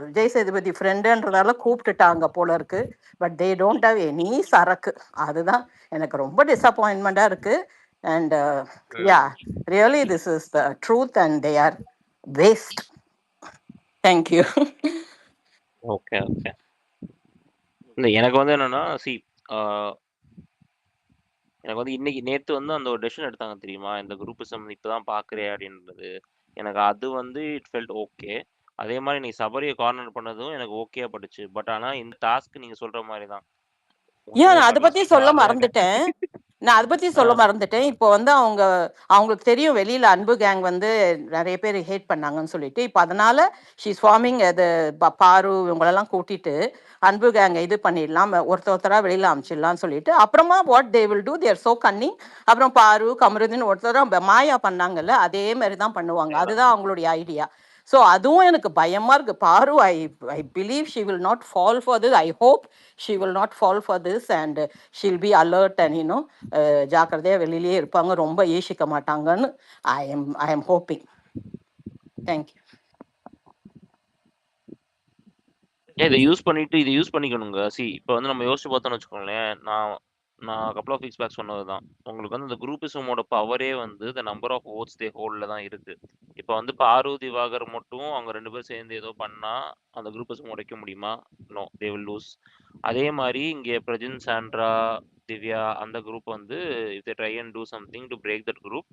விஜய் சேதுபதி ஃப்ரெண்டுன்றதால கூப்பிட்டுட்டாங்க போல இருக்கு. But they don't have any சரக்கு. அதுதான் எனக்கு ரொம்ப டிசப்பாயின்மெண்ட்டாக இருக்குது. And yeah really this is the truth and they are waste. Thank you. Okay okay. இல்லை எனக்கு வந்து என்னன்னா எனக்கு வந்து இன்னைக்கு நேற்று வந்து அந்த ஒரு டெசிஷன் எடுத்தாங்க தெரியுமா, இந்த குரூப்பிசம் இப்போதான் பார்க்குறேன் அப்படின்றது. எனக்கு அது வந்து இட் ஃபெல்ட் ஓகே. அதே மாதிரி நீ சபரியை கார்னர் பண்ணதும் எனக்கு ஓகே பட்டுச்சு. பட் ஆனால் இந்த டாஸ்க் நீங்கள் சொல்கிற மாதிரி தான் நான் அதை பற்றி சொல்ல மறந்துட்டேன். இப்போ வந்து அவங்களுக்கு தெரியும் வெளியில அன்பு கேங் வந்து நிறைய பேர் ஹேட் பண்ணாங்கன்னு சொல்லிட்டு, இப்போ அதனால ஷீஸ் ஃபார்மிங் அது பாரு இவங்களெல்லாம் கூட்டிட்டு அன்பு கேங்க இது பண்ணிடலாம், ஒருத்தரா வெளியில அமைச்சிடலாம்னு சொல்லிட்டு அப்புறமா what they will do, they're so cunning. அப்புறம் பாரு கமருதீன் ஒருத்தரா மாயா பண்ணாங்கல்ல, அதே மாதிரி தான் பண்ணுவாங்க. அதுதான் அவங்களுடைய ஐடியா. ஸோ அதுவும் எனக்கு பயமா இருக்கு. பாரு I believe she will not fall for this. I hope she will not fall for this and she'll be alert and ஜாக்கிரதையாக வெளியிலேயே இருப்பாங்க, ரொம்ப யோசிக்க மாட்டாங்கன்னு ஐ எம் ஹோப்பிங். தேங்க்யூ. இதை யூஸ் பண்ணிக்கணுங்க. இப்போ வந்து நம்ம யோசிச்சு பார்த்தோம்னு வச்சுக்கோங்களேன், நான் கப்பல் ஆஃப் வீக்ஸ் பேக் சொன்னது தான். உங்களுக்கு வந்து அந்த குரூப்பிசமோட பவரே வந்து த நம்பர் ஆஃப் ஓட்ஸ் தே ஹோல்டில் தான் இருக்குது. இப்போ வந்து பாரு திவாகர் மட்டும் அவங்க 2 பேரும் சேர்ந்து ஏதோ பண்ணால் அந்த குரூப்பிசம் உடைக்க முடியுமா? No, they will lose. அதே மாதிரி இங்கே பிரஜின், சாண்ட்ரா, திவ்யா அந்த குரூப் வந்து if they try and do something to break that group,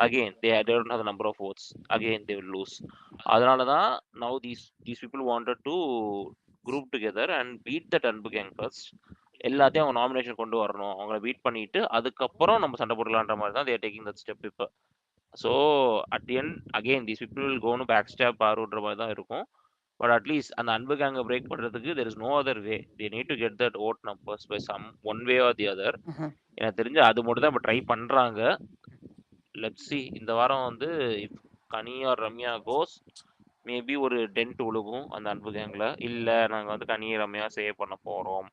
again they don't have the number of votes, again they will lose. அதனால தான் now these people wanted to group together and beat that Anbu gang first. எல்லாத்தையும் அவங்க நாமினேஷன் கொண்டு வரணும், அவங்கள பீட் பண்ணிட்டு அதுக்கப்புறம் நம்ம சண்டை போடலான்ற மாதிரி தான் தேர் டேக்கிங் தட் ஸ்டெப் இப்போ. So at the end again these people will கோன்னு back stop பாருன்ற மாதிரி தான் இருக்கும். பட் அட்லீஸ்ட் அந்த அன்பு கேங்கை பிரேக் பண்ணுறதுக்கு there is no other way. They need to get that vote numbers by some one way or the other. எனக்கு தெரிஞ்சு அது மட்டும் தான் இப்போ ட்ரை பண்ணுறாங்க. Let's see. இந்த வாரம் வந்து இப் கனி ஆர் ரம்யா கோஸ் மேபி ஒரு டென்ட் விழுகும் அந்த அன்பு கேங்கில். இல்லை நாங்கள் வந்து கனி ரம்யா சேவ் பண்ண போகிறோம்,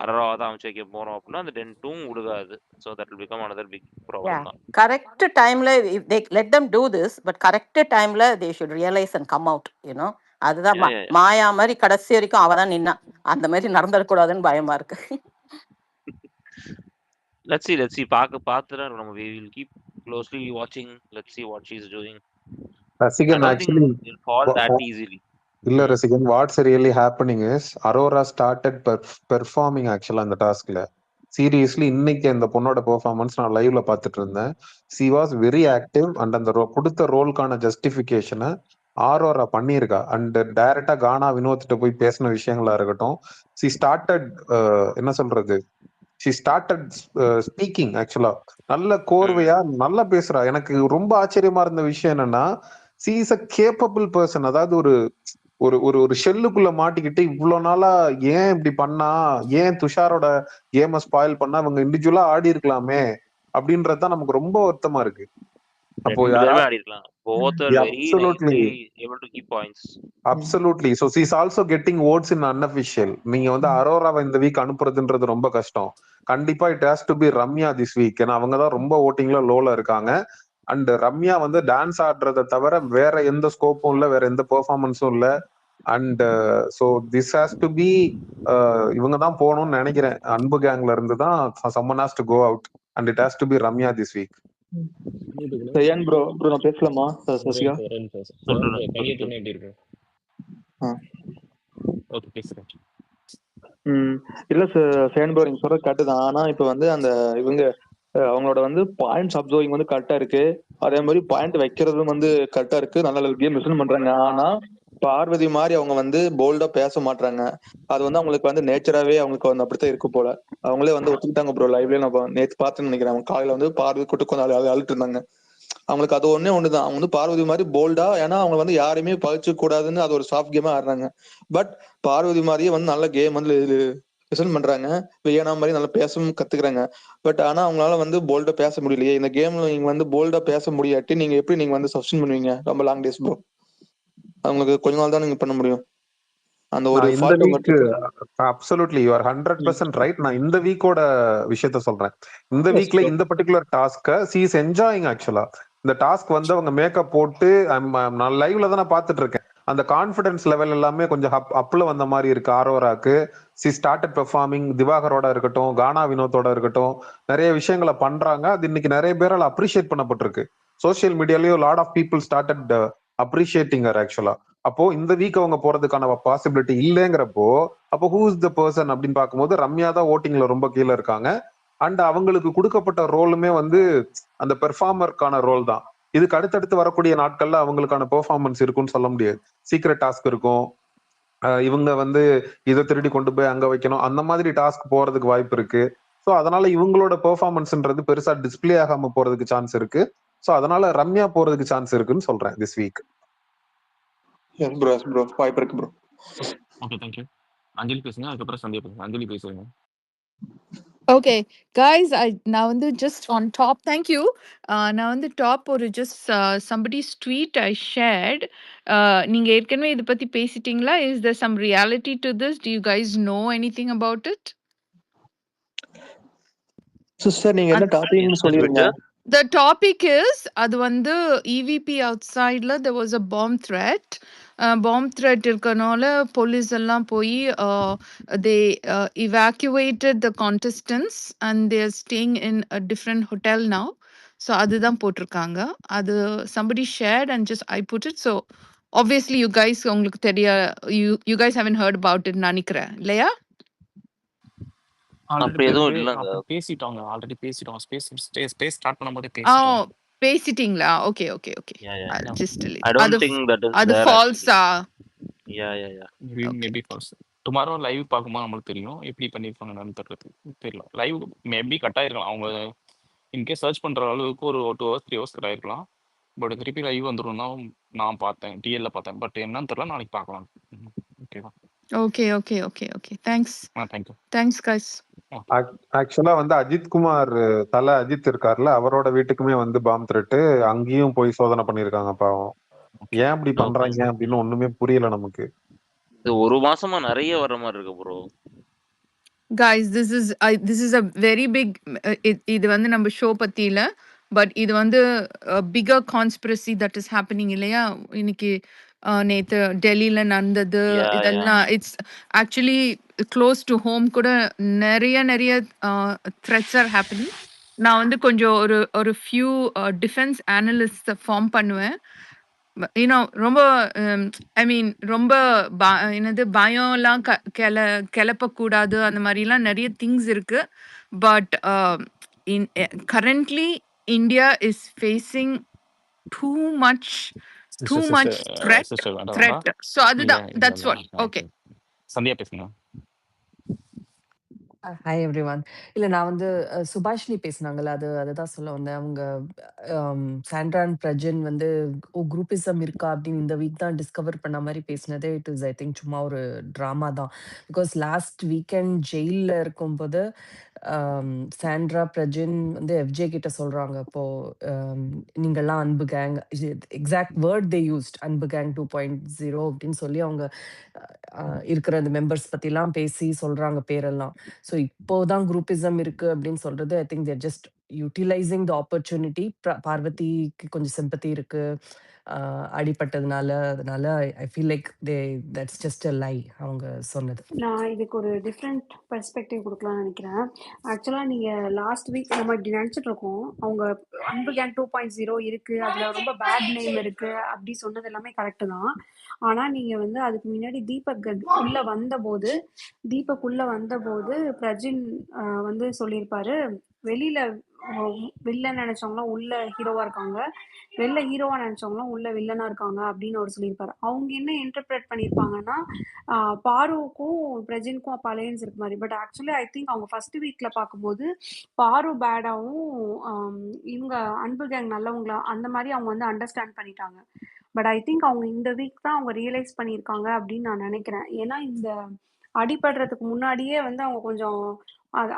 அரோராவை தான் அமைச்சு வைக்க போகிறோம் அப்படின்னா அந்த டென்ட்டும் விழுகாது. So that will become another big problem தான். கரெக்ட் டைம்ல they let them do this, but correct டைம்ல they should realize and come out, அதுதான் மாயா மாதிரி கடைசி வரைக்கும் அவ தான் நின்னா. அந்த மாதிரி நடந்துடக்கூடாதுன்னு பயமா இருக்கு. லெட்ஸ் சி பார்த்துதான் நம்ம we will keep closely watching. let's see what she is doing. ரசிகன் ஆக்சுவலி fall that easily. இல்ல ரசிகன், what's really happening is Aurora started performing actually அந்த டாஸ்க்ல. சீரியஸ்லி இன்னைக்கு அந்த பொண்ணோட பெர்ஃபார்மன்ஸ் நான் லைவ்ல பாத்துட்டு இருந்தேன். C was very active and அந்த கொடுத்த ரோலுக்கான ஜஸ்டிபிகேஷனை ஆரோரா பண்ணியிருக்கா. அண்ட் டைரக்டா கானா வினோத்திட்ட போய் பேசின விஷயங்களா இருக்கட்டும், சி ஸ்டார்டட் என்ன சொல்றது, ஷி ஸ்டார்டட் ஸ்பீக்கிங் ஆக்சுவலா நல்ல கோர்வையா நல்லா பேசுறா. எனக்கு ரொம்ப ஆச்சரியமா இருந்த விஷயம் என்னன்னா, C is a capable person. அதாவது ஒரு ஒரு ஒரு ஒரு ஷெல்லுக்குள்ள மாட்டிக்கிட்டு இவ்வளவு நாளா ஏன் இப்படி பண்ணா, ஏன் துஷாரோட கேமை ஸ்பாயில் பண்ணா, அவங்க இண்டிவிஜுவலா ஆடி இருக்கலாமே அப்படின்றதுதான் நமக்கு ரொம்ப வருத்தமா இருக்கு. அப்போ absolutely. So she is also getting votes in unofficial. நீங்க வந்து அரோராவை இந்த வீக் அனுப்புறதுன்றது ரொம்ப கஷ்டம். கண்டிப்பா it has to be Ramya this week. ஏன்னா அவங்க தான் ரொம்ப ஓட்டிங்ல லோல இருக்காங்க. அண்ட் ரம்யா வந்து டான்ஸ் ஆடுறதை தவிர வேற எந்த ஸ்கோப்பும் இல்ல, வேற எந்த பெர்ஃபார்மன்ஸும் இல்ல. And so this has to be இவங்க தான் போகணும்னு நினைக்கிறேன். அன்பு கேங்ல இருந்து தான் someone has to go out and it has to be Ramya this week. Sayan bro நான் பேசலாமா? சசிகா இல்ல சயன் ப்ரோ நீங்க சொல்றது கரெக்ட் தான். ஆனா இப்ப வந்து அந்த இவங்க அவங்களோட வந்து பாயிண்ட்ஸ் அப்சர்விங் வந்து கரெக்டா இருக்கு, அதே மாதிரி பாயிண்ட் வைக்கிறதும் வந்து கரெக்டா இருக்கு, நல்ல கேம் லிசன் பண்றாங்க. ஆனா பார்வதி மாதிரி அவங்க வந்து போல்டா பேச மாட்டாங்க. அது வந்து அவங்களுக்கு வந்து நேச்சராவே அவங்களுக்கு வந்து அப்படித்தான் இருக்கு போல. அவங்களே வந்து ஒத்துக்கிட்டாங்க ப்ரோ. லைவ்ல நான் நேற்று பார்த்துன்னு நினைக்கிறேன். அவங்க காலையில வந்து பார்வதி கூட்டு கொஞ்சம் அழுட்டு இருந்தாங்க. அவங்களுக்கு அது ஒண்ணுதான், அவங்க வந்து பார்வதி மாதிரி போல்டா, ஏன்னா அவங்க வந்து யாருமே பழிச்சு கூடாதுன்னு அது ஒரு சாஃப்ட் கேமா ஆடுறாங்க. பட் பார்வதி மாதிரியே வந்து நல்ல கேம் வந்து லிசன் பண்றாங்க, வியனா மாதிரி நல்லா பேசவும் கத்துக்கிறாங்க. பட் ஆனா அவங்களால வந்து போல்டா பேச முடியலையே. இந்த கேம்ல நீங்க வந்து போல்டா பேச முடியாட்டி நீங்க எப்படி நீங்க வந்து சப்ஸ்டின் பண்ணுவீங்க? ரொம்ப லாங் டேஸ் ப்ரோ. அவங்களுக்கு கொஞ்ச நாள் தான் நீங்க பண்ண முடியும். அந்த ஒரு இந்த week absolutely you are 100% right. நான் இந்த வீக்கோட விஷயத்த சொல்றேன். இந்த வீக்ல இந்த பர்டிகுலர் டாஸ்க சி இஸ் என்ஜாயிங் ஆக்சுவலா. இந்த டாஸ்க் வந்து அவங்க மேக்கப் போட்டு நான் லைவ்ல தான் நான் பாத்துட்டு இருக்கேன். அந்த கான்பிடன்ஸ் லெவல் எல்லாமே கொஞ்சம் அப்ல வந்த மாதிரி இருக்கு ஆரோராக்கு. She started performing. திவாகரோட இருக்கட்டும், கானா வினோத்தோட இருக்கட்டும், நிறைய விஷயங்களை பண்றாங்க. அது இன்னைக்கு நிறைய பேரால் அப்ரிஷியேட் பண்ணப்பட்டிருக்கு. சோசியல் மீடியாலயும் lot of people started appreciating her ஆக்சுவலா. அப்போ இந்த வீக் அவங்க போறதுக்கான பாசிபிலிட்டி இல்லைங்கிறப்போ அப்போ ஹூ இஸ் த பர்சன் அப்படின்னு பார்க்கும்போது ரம்யா தான் ஓட்டிங்ல ரொம்ப கீழே இருக்காங்க. அண்ட் அவங்களுக்கு கொடுக்கப்பட்ட ரோலுமே வந்து அந்த பெர்ஃபார்மருக்கான ரோல் தான். இதுக்கு அடுத்தடுத்து வரக்கூடிய நாட்கள்ல அவங்களுக்கான பெர்ஃபார்மன்ஸ் இருக்கும்னு சொல்ல முடியாது. சீக்ரெட் டாஸ்க் இருக்கும், இவங்க வந்து இதை திருடி கொண்டு போய் அங்க வைக்கணும், அந்த மாதிரி டாஸ்க் போறதுக்கு வாய்ப்பு இருக்கு. ஸோ அதனால இவங்களோட பெர்ஃபார்மன்ஸ்ன்றது பெருசா டிஸ்பிளே ஆகாம போறதுக்கு சான்ஸ் இருக்கு. ஸோ அதனால ரம்யா போறதுக்கு சான்ஸ் இருக்குன்னு சொல்றேன் திஸ் வீக். எஸ் ப்ரோ வாய்ப்பு இருக்கு bro. Okay thank you. Anjali பேசுங்க, அதுக்கப்புறம் சந்தியா பேசுங்க. அஞ்சலி பேசுங்க. Okay, guys, நான் வந்து just on top, thank you. நான் வந்து top ஒரு just somebody's tweet I shared. நீங்க ஏற்கனவே இதை பத்தி பேசிட்டீங்களா? Is there some reality to this? Do you guys know anything about it? Sister நீங்க என்ன டாபிக்னு சொல்லிருங்க. The topic is அது வந்து EVP outsideல there was a bomb threat. Bomb threat இருக்கனால போலீஸ் எல்லாம் போய் they evacuated the contestants and they are staying in a different hotel now. So அதுதான் போட்டிருக்காங்க. அது somebody shared and just I put it. So obviously you guys உங்களுக்கு தெரிய you guys haven't heard about it நினைக்கிறேன் இல்லையா? பேசிட்டோம் ஆல்ரெடி பேசிட்டோம். ஸ்பேஸ் ஸ்டார்ட் பண்ணும்போது பேசிட்டோம். பேசிட்டீங்களா? Okay I don't think that is அது there ஃபால்ஸா? Yeah. Maybe false. Tomorrow live பார்க்கும்போது நம்மளுக்கு தெரியும் எப்படி பண்ணியிருப்பாங்கன்னு தெரியல. லைவ் மேபி கட் ஆயிருக்கலாம். அவங்க இன்கேஸ் சர்ச் பண்ற அளவுக்கு ஒரு 2 ஹவர்ஸ் 3 ஹவர்ஸ் கட் ஆயிருக்கலாம். பட் திருப்பி லைவ் வந்துடும் தான் நான் பார்த்தேன், டிஎல்ல பார்த்தேன். பட் என்னன்னு தெரியல, நாளைக்கு பார்க்கலாம். ஓகேவா? Okay. Thanks. Thank you. Thanks guys. ஆக்சுவலா வந்து அஜித் குமார் தல அஜித் இருக்காருல்ல, அவரோட வீட்டுக்குமே வந்து பாம் த்ரெட்டு அங்கேயும் போய் சோதனை பண்ணிருக்காங்க. பாவம், ஏன் இப்படி பண்றாங்க அப்படின்னு ஒண்ணுமே புரியல நமக்கு. இது ஒரு மாசமா நிறைய வர்ற மாதிரி இருக்கு bro. Guys, this is a very big இது வந்து நம்ம ஷோ பத்தி இல்ல, பட் இது வந்து bigger conspiracy that is happening இல்லையா? இன்னைக்கு நேத்து டெல்லியில நடந்தது இதெல்லாம் it's actually close to home கூட நிறைய த்ரெட்ஸ் ஆர் ஹேப்பனிங். நான் வந்து கொஞ்சம் ஒரு ஃபியூ டிஃபென்ஸ் அனலிஸ்ட் ஃபார்ம் பண்ணுவேன். ரொம்ப ஐ மீன் ரொம்ப என்னது பயம்லாம் கிளப்பக்கூடாது, அந்த மாதிரிலாம் நிறைய திங்ஸ் இருக்கு. But currently India is facing too much thread. So அதுதான், தட்ஸ் வாட். ஓகே, சந்தியா பேசுங்க. Hi everyone. இல்லை, நான் வந்து சுபாஷினி பேசினாங்கல்ல, அதுதான் சொல்ல வந்தேன். அவங்க சாண்ட்ரா அண்ட் பிரஜன் வந்து குரூப்பிசம் இருக்கா அப்படின்னு இந்த வீக் தான் டிஸ்கவர் பண்ண மாதிரி பேசினதே இட் இஸ் ஐ திங்க் சும்மா ஒரு ட்ராமா தான். பிகாஸ் லாஸ்ட் வீக்கெண்ட் ஜெயிலில் இருக்கும்போது சாண்ட்ரா பிரஜன் வந்து எஃப்ஜே கிட்ட சொல்கிறாங்க, இப்போது நீங்கள்லாம் அன்பு கேங், எக்ஸாக்ட் வேர்ட் தே யூஸ்ட், அன்பு கேங் 2.0 அப்படின்னு சொல்லி அவங்க இருக்கிற அந்த மெம்பர்ஸ் பற்றிலாம் பேசி சொல்கிறாங்க பேரெல்லாம். ஸோ இப்போதான் குரூப்பிசம் இருக்குது அப்படின்னு சொல்கிறது, I think they're just utilising the opportunity. பார்வதிக்கு கொஞ்சம் சிம்பத்தி இருக்குது அடிப்பட்டதுனால, அதனால I feel like that's just a lie அவங்க சொன்னது. நான் இதுக்கு ஒரு டிஃப்ரெண்ட் பெர்ஸ்பெக்டிவ் கொடுக்கலாம்னு நினைக்கிறேன். ஆக்சுவலாக நீங்கள் லாஸ்ட் வீக் நம்ம இப்படி நினச்சிட்டு இருக்கோம், அவங்க அன்பு கேங் 2.0 இருக்குது, அதில் ரொம்ப பேட் நேம் இருக்குது அப்படி சொன்னது எல்லாமே கரெக்டு தான். ஆனால் நீங்கள் வந்து அதுக்கு முன்னாடி தீபக் உள்ளே வந்தபோது பிரஜின் வந்து சொல்லியிருப்பாரு, வெளியில் வில்லன் நினச்சவங்களாம் உள்ள ஹீரோவாக இருக்காங்க, வெளில ஹீரோவாக நினச்சவங்களாம் உள்ள வில்லனாக இருக்காங்க அப்படின்னு அவர் சொல்லியிருப்பாரு. அவங்க என்ன இன்டர்பிரேட் பண்ணியிருப்பாங்கன்னா, பாருவுக்கும் பிரஜினுக்கும் அப்போ அலையன்ஸ் இருக்கு மாதிரி. பட் ஆக்சுவலி ஐ திங்க் அவங்க ஃபர்ஸ்ட் வீக்ல பார்க்கும்போது பாரு பேடாவும் இவங்க அன்பு கேங் நல்லவங்களா அந்த மாதிரி அவங்க வந்து அண்டர்ஸ்டாண்ட் பண்ணிட்டாங்க. பட் ஐ திங்க் அவங்க இந்த வீக் தான் அவங்க ரியலைஸ் பண்ணியிருக்காங்க அப்படின்னு நான் நினைக்கிறேன். ஏன்னா இந்த அடிபடுறதுக்கு முன்னாடியே வந்து அவங்க கொஞ்சம்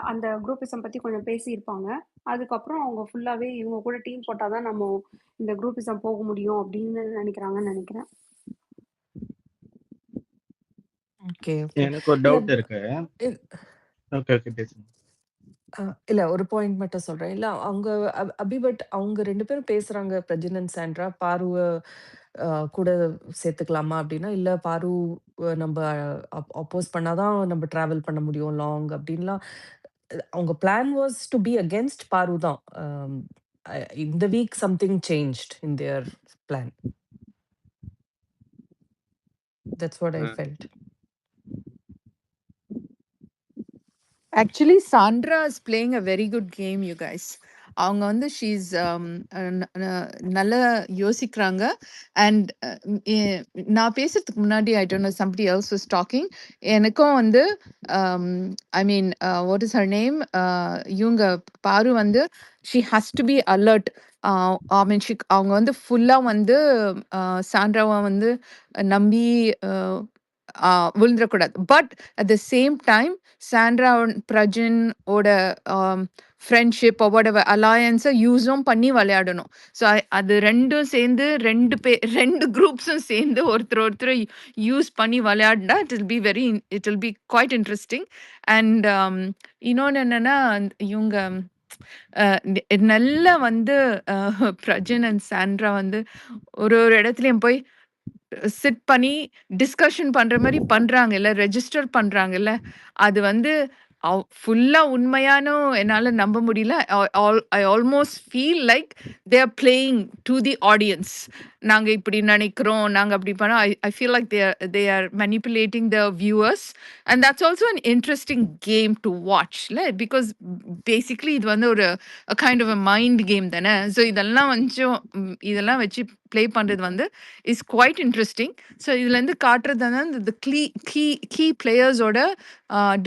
அந்த குரூப்பிசம் பற்றி கொஞ்சம் பேசியிருப்பாங்க. அதுக்கப்புறம் அவங்க ஃபுல்லாகவே இவங்க கூட டீம் போட்டால் தான் நம்ம இந்த குரூப்பிசம் போக முடியும் அப்படின்னு நினைக்கிறாங்கன்னு நினைக்கிறேன். ஓகே, எனக்கு ஒரு டவுட் இருக்கு. ஓகே பேசுங்க. இல்ல, ஒரு பாயிண்ட் மட்டும் சொல்றேன். இல்ல, அவங்க பட் அவங்க 2 பேரும் பேசுறாங்க, பிரஜன் அண்ட் சாண்ட்ரா. பாருவ கூட சேர்த்துக்கலாமா அப்படின்னா, இல்ல பாரு நம்ம அப்போஸ் பண்ணாதான் நம்ம டிராவல் பண்ண முடியும் லாங் அப்படின்லாம். அவங்க plan was to be against Paaru தான். இந்த week something changed in their plan. That's what I felt. Actually, Sandra is playing a very good game, you guys. அவங்க வந்து ஷீஸ் நல்லா யோசிக்கிறாங்க. அண்ட் நான் பேசுறதுக்கு முன்னாடி I don't know somebody else was talking. எனக்கும் வந்து I mean what is her name, இவங்க பாரு வந்து she has to be alert. I mean அவங்க வந்து ஃபுல்லாக வந்து சாண்ட்ராவை வந்து நம்பி விழுந்துடக்கூடாது. But at the same time Sandra Prajan ஓட ஃப்ரெண்ட்ஷிப் whatever அலையன்ஸை யூஸும் பண்ணி விளையாடணும். ஸோ அது ரெண்டும் சேர்ந்து ரெண்டு குரூப்ஸும் சேர்ந்து ஒருத்தர் யூஸ் பண்ணி விளையாடினா it will be quite interesting. And இன்னொன்று என்னன்னா, இவங்க நல்லா வந்து பிரஜன் அண்ட் சாண்ட்ரா வந்து ஒரு இடத்துலையும் போய் சிட் பண்ணி டிஸ்கஷன் பண்ற மாதிரி பண்றாங்கல்ல, ரெஜிஸ்டர் பண்றாங்கல்ல, அது வந்து ஃபுல்லா உண்மையானோ என்னால நம்ப முடியல. I almost feel like they are playing to the audience. நாங்க இப்படி நினைக்கிறோம், நாங்க அப்படி பண்ணோம். I feel like they are manipulating the viewers. And that's also an interesting game to வாட்ச்ல, பிகாஸ் பேசிக்லி இது வந்து ஒரு kind of a mind game தானே. ஸோ இதெல்லாம் வச்சு ப்ளே பண்றது வந்து இஸ் குவைட் இன்ட்ரெஸ்டிங். ஸோ இதுலேருந்து காட்டுறது வந்து இந்த கீ பிளேயர்ஸோட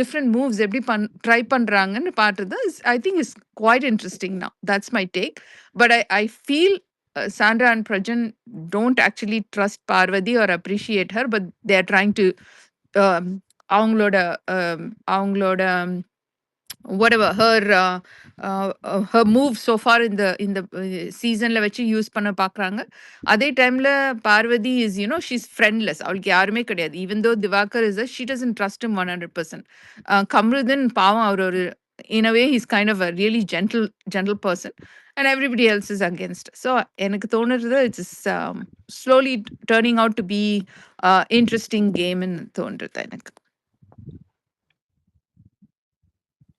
டிஃப்ரெண்ட் மூவ்ஸ் எப்படி ட்ரை பண்ணுறாங்கன்னு பாட்டுறது I think is quite interesting now. That's my take. But I feel Sandra and Prajan don't actually trust Parvati or appreciate her, but they are trying to அவங்களோட அவங்களோட whatever her move so far in the seasonல வச்சு யூஸ் பண்ண பார்க்குறாங்க. அதே டைம்ல பார்வதி இஸ் she's friendless. அவளுக்கு யாருமே கிடையாது. even though Divakar is she doesn't trust him 100%. Kamrudin பாவம் அவர் ஒரு in a way he's kind of a really gentle person and everybody else is against. So எனக்கு தோணுறது it's slowly turning out to be interesting game ன்னு தோன்றுது எனக்கு.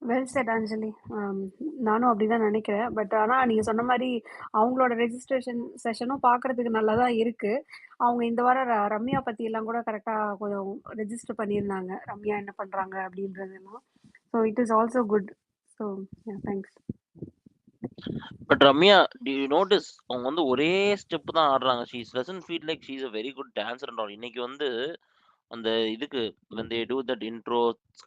வெல் செட் அஞ்சலி. நானும் அப்படிதான் நினைக்கிறேன். பட் ஆனால் நீங்கள் சொன்ன மாதிரி அவங்களோட ரெஜிஸ்ட்ரேஷன் செஷனும் பார்க்கறதுக்கு நல்லா தான் இருக்குது. அவங்க இந்த வாரம் ரம்யா பற்றி எல்லாம் கூட கரெக்டாக கொஞ்சம் ரெஜிஸ்டர் பண்ணியிருந்தாங்க, ரம்யா என்ன பண்ணுறாங்க அப்படின்றதெல்லாம். So it is also good. So thanks. But Ramya, do you notice அவங்க வந்து ஒரே ஸ்டெப் தான் ஆடுறாங்க. she doesn't feel like she is a very good dancer and all. இன்னைக்கு வந்து அந்த இதுக்கு when they do that intro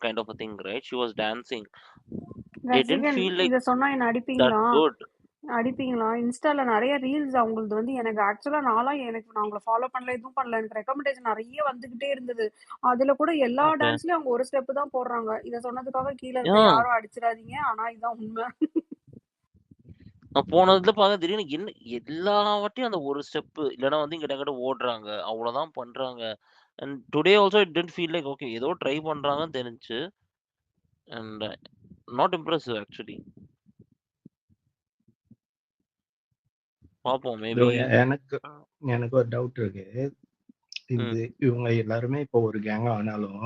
kind of a thing, right, she was dancing. It didn't ரசிகன் feel like இதை சொன்னால் என்ன that அடிப்பீங்களா? good. இன்ஸ்டால நிறைய ரீல்ஸ் அவங்களது வந்து எனக்கு ஆக்சுவலா நான் அவங்கள ஃபாலோ பண்ணல, எதுவும் பண்ணல. எனக்கு ரெக்கமெண்டேஷன் நிறைய வந்துகிட்டே இருந்தது. அதுல கூட எல்லா Okay. டான்ஸ்லயும் அவங்க ஒரு ஸ்டெப் தான் போடுறாங்க. இதை சொன்னதுக்காக கீழே இருக்க Yeah. யாரும் அடிச்சிடாதீங்க, ஆனா இதுதான் உண்மை. நான் போனதுல பார்க்க திடீர்னு என்ன எல்லா வாட்டியும் அந்த ஒரு ஸ்டெப் இல்லைன்னா வந்து இங்கிட்ட கிட்ட ஓடுறாங்க, அவ்வளவுதான் பண்றாங்க. And today also it tend feel like okay ஏதோ ட்ரை பண்றாங்கன்னு தெரிஞ்சு. And not impressive actually. பார்ப்போம் ப்ரோ மேபி. எனக்கு ஒரு டவுட் இருக்கு. இது இவங்க எல்லாருமே இப்போ ஒரு கேங் ஆனாலும்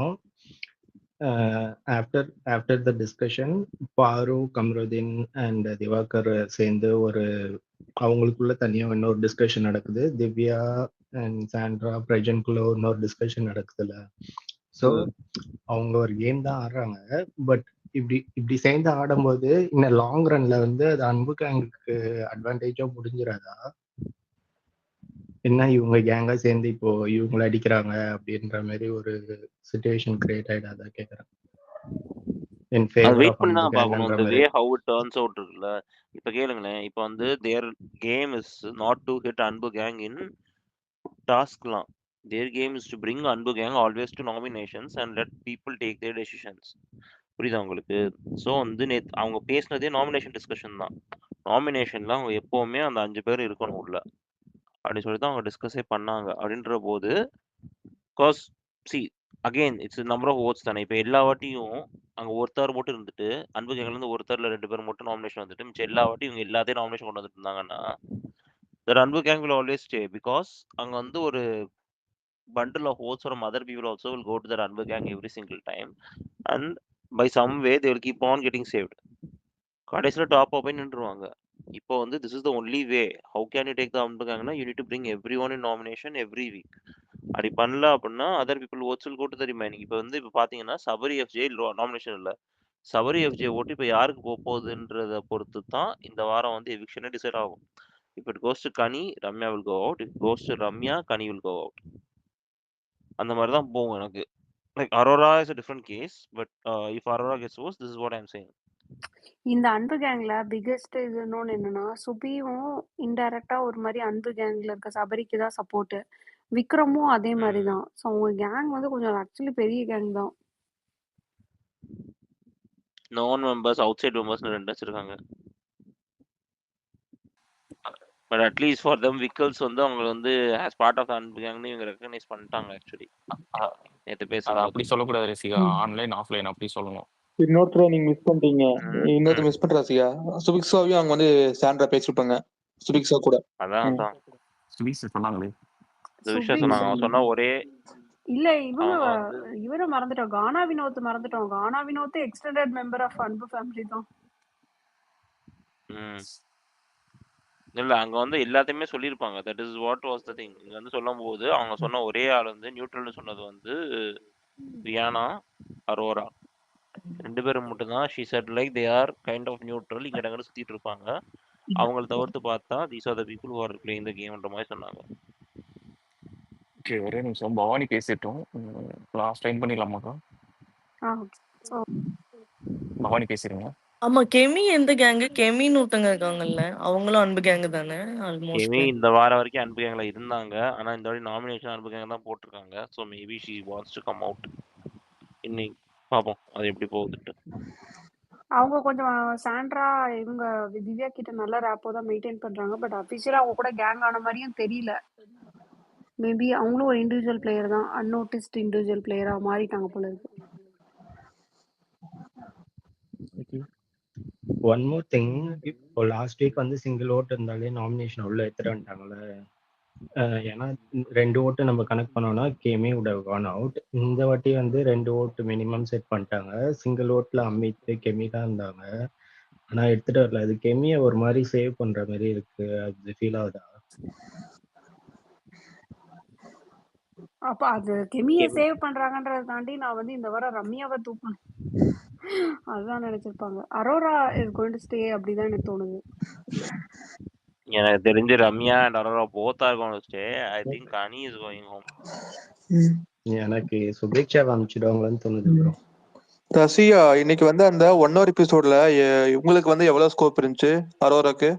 ஆஃப்டர் த டிஸ்கஷன் பாரு, கம்ருதீன் அண்ட் திவாகர் சேர்ந்து ஒரு அவங்களுக்குள்ள தனியா இன்னொரு டிஸ்கஷன் நடக்குது. திவ்யா அண்ட் சாண்ட்ரா பிரஜன்குள்ள இன்னொரு டிஸ்கஷன் நடக்குதுல்ல. ஸோ அவங்க ஒரு கேம் தான் ஆடுறாங்க. பட் இப்படி சேர்ந்து ஆடும்போது இன்னும் லாங் ரன்ல வந்து அது அன்பு கேங்குக்கு அட்வான்டேஜா முடிஞ்சிடாதா? என்ன இவங்க கேங்கா சேர்ந்து இப்போ இவங்களை அடிக்கிறாங்க அப்படின்ற மாதிரி ஒரு சிச்சுவேஷன் கிரியேட் ஆயிடாதா கேக்குறேன். இன் அது ஃபேவர் வெயிட் ஆஃப் பண்ணி அன்பு தான் பார்க்கணும். கேங்குன்ற இந்த மாதிரி. Way how it turns out இருக்குல்ல. இப்ப கேளுங்களேன், இப்ப வந்து their game is not to hit Anbu gang in டாஸ்க்லாம். Their game is to bring Anbu gang always to nominations and let people take their decisions. புரியுதா உங்களுக்கு? ஸோ வந்து அவங்க பேசினதே நாமினேஷன் டிஸ்கஷன் தான். நாமினேஷன்ல அவங்க எப்பவுமே அந்த 5 பேர் இருக்கணும் உள்ள அப்படின்னு சொல்லி தான் அவங்க டிஸ்கஸே பண்ணாங்க. அப்படின்ற போது cause see again it's number of votes தானே. இப்போ எல்லா வாட்டியும் அங்கே ஒருத்தர் மட்டும் இருந்துட்டு அன்பு கேங்லேருந்து ஒருத்தர்ல 2 பேர் மட்டும் நாமினேஷன் வந்துட்டு மிச்சம் எல்லா வாட்டியும் இவங்க எல்லாத்தையும் நாமினேஷன் கொண்டு வந்துட்டு இருந்தாங்கன்னா தட் அன்பு gang will always stay. Because அங்கே வந்து ஒரு bundle of votes from other people also will go to that Anbu gang every single time, and by some way they will keep on getting saved. கடைசியில் டாப் அப் நின்றுவாங்க. இப்போ வந்து this is the only way. How can you take the Anbu gangனா you need to bring everyone in nomination every week. அப்படி பண்ணல அப்படின்னா other people votes will go to the remaining. இப்போ வந்து இப்போ பார்த்தீங்கன்னா சபரி எஃப்ஜே நாமினேஷன் இல்லை, சபரி எஃப்ஜே ஓட்டு இப்போ யாருக்கு போகுதுன்றத பொறுத்து தான் இந்த வாரம் வந்து எவிக்ஷனே டிசைட் ஆகும். If it goes to Kani, Ramya will go out. If it goes to Ramya, Kani will go out. அந்த மாதிரி தான் போகும் எனக்கு. Like Arora is a different case, but if Aurora gets worse, this is what I'm saying. இந்த அன்பு கேங்ல பிக்கெஸ்ட் இன்னொன்னு என்னன்னா, சுபியும் இன்டைரக்டா ஒரு மாதிரி அன்பு கேங்ல இருக்க சபரிக்கு தான் சப்போர்ட், விக்ரமும் அதே மாதிரி தான். ஸோ அவங்க கேங் வந்து கொஞ்சம் ஆக்சுவலி பெரிய கேங் தான். நான் மெம்பர்ஸ் அவுட் சைட் மெம்பர்ஸ் 2 வச்சிருக்காங்க. But at least for them Vikkals வந்து அவங்க வந்து ஆஸ் பார்ட் ஆஃப் அன்பு கேங்னு இவங்க ரெகக்னைஸ் பண்ணிட்டாங்க. ஆக்சுவலி நேற்று பேசுறது அப்படி சொல்லக்கூடாது ரசிகா, ஆன்லைன் ஆஃப்லைன் அப்படி சொல்லணும். இன்னொருத்தர நீங்க மிஸ் பண்ணிட்டீங்க. இன்னொருத்தர் மிஸ் பண்ற ரசிகா சுபிக்ஸாவையும் அவங்க வந்து சாண்ட்ரா பேசிருப்பாங்க. சுபிக்ஸா கூட அதான் சுபிக்ஸ் சொன்னாங்களே, இந்த விஷயம் சொன்னாங்க. அவன் சொன்னா ஒரே இல்ல இவரை மறந்துட்டோம், கானா வினோத் மறந்துட்டோம். கானா வினோத் எக்ஸ்டெண்டட் மெம்பர் ஆஃப் அன்பு ஃபேமிலி தான். இல்ல அங்க வந்து எல்லாத்தையுமே சொல்லியிருப்பாங்க. That is what was the thing. இங்க வந்து சொல்லும் போது அவங்க சொன்ன ஒரே ஆள் வந்து நியூட்ரல்னு சொன்னது வந்து ரியானா, அரோரா 2 பேரும் மட்டும் தான். She said like they are kind of neutral. இங்க சுத்திட்டு இருப்பாங்க. அவங்கள தவிர்த்து பார்த்தா these are the people who are playing the கேம்ன்ற மாதிரி சொன்னாங்க. ஓகே, ஒரே நிமிஷம். பவானி பேசிட்டோம். Last time பண்ணிடலாமாக்கா? பவானி பேசுறீங்க? ஆமா, கெமி எந்த கேங்கு? கெமின்னு ஒருத்தங்க இருக்காங்கல்ல, அவங்களும் அன்பு கேங்கு தானே ஆல்மோஸ்ட். கெமி இந்த வாரம் வரைக்கும் அன்பு கேங்ல இருந்தாங்க. ஆனா இந்த வாட்டி நாமினேஷன் அன்பு கேங் தான் போட்டிருக்காங்க. So maybe she wants to come out. இன்னைக்கு பார்ப்போம் அது எப்படி போகுதுட்டு. அவங்க கொஞ்சம் சாண்ட்ரா இவங்க திவ்யா கிட்ட நல்ல ரேப்போ தான் மெயின்டைன் பண்றாங்க. பட் அஃபிஷியலா அவங்க கூட கேங் ஆன மாதிரியும் தெரியல. மேபி அவங்களும் ஒரு இண்டிவிஜுவல் பிளேயர் தான், அன்னோட்டிஸ்ட் இண்டிவிஜுவல் பிளேயரா மாறிட்டாங்க போல இருக்கு. ஒன் மோர் திங், இப்போ லாஸ்ட் வீக் வந்து சிங்கிள் ஓட்டு இருந்தாலே நாமினேஷன் உள்ள எடுத்துட்டு வந்துட்டாங்கல்ல. ஏன்னா 2 ஓட்டு நம்ம கனெக்ட் பண்ணோம்னா கேமே would have gone out. இந்த வாட்டி வந்து 2 ஓட்டு மினிமம் செட் பண்ணிட்டாங்க. சிங்கிள் ஓட்ல அமித் கெமி தான் இருந்தாங்க. ஆனா எடுத்துட்டு வரல. அது கெமியை ஒரு மாதிரி சேவ் பண்ற மாதிரி இருக்கு. அது ஃபீல் ஆகுதா? அப்ப அது கெமியை சேவ் பண்றாங்கன்றதை தாண்டி நான் வந்து இந்த வாரம் ரம்யாவை தூக்கணும் அதுதான் நினைச்சிருப்பாங்க. Aurora is going to stay அப்படிதான் எனக்கு தோணுது. எனக்கு தெரிஞ்சு Ramya and Aurora both are going to stay. I think Kani is going home. எனக்கு சுபிக்ஷா அமைச்சிடுவாங்களான்னு தோணுது ப்ரோ. ரசியா, இன்னைக்கு வந்து அந்த 1 hour எபிசோட்ல உங்களுக்கு வந்து எவ்வளவு ஸ்கோப் இருந்துச்சு அரோராக்கு?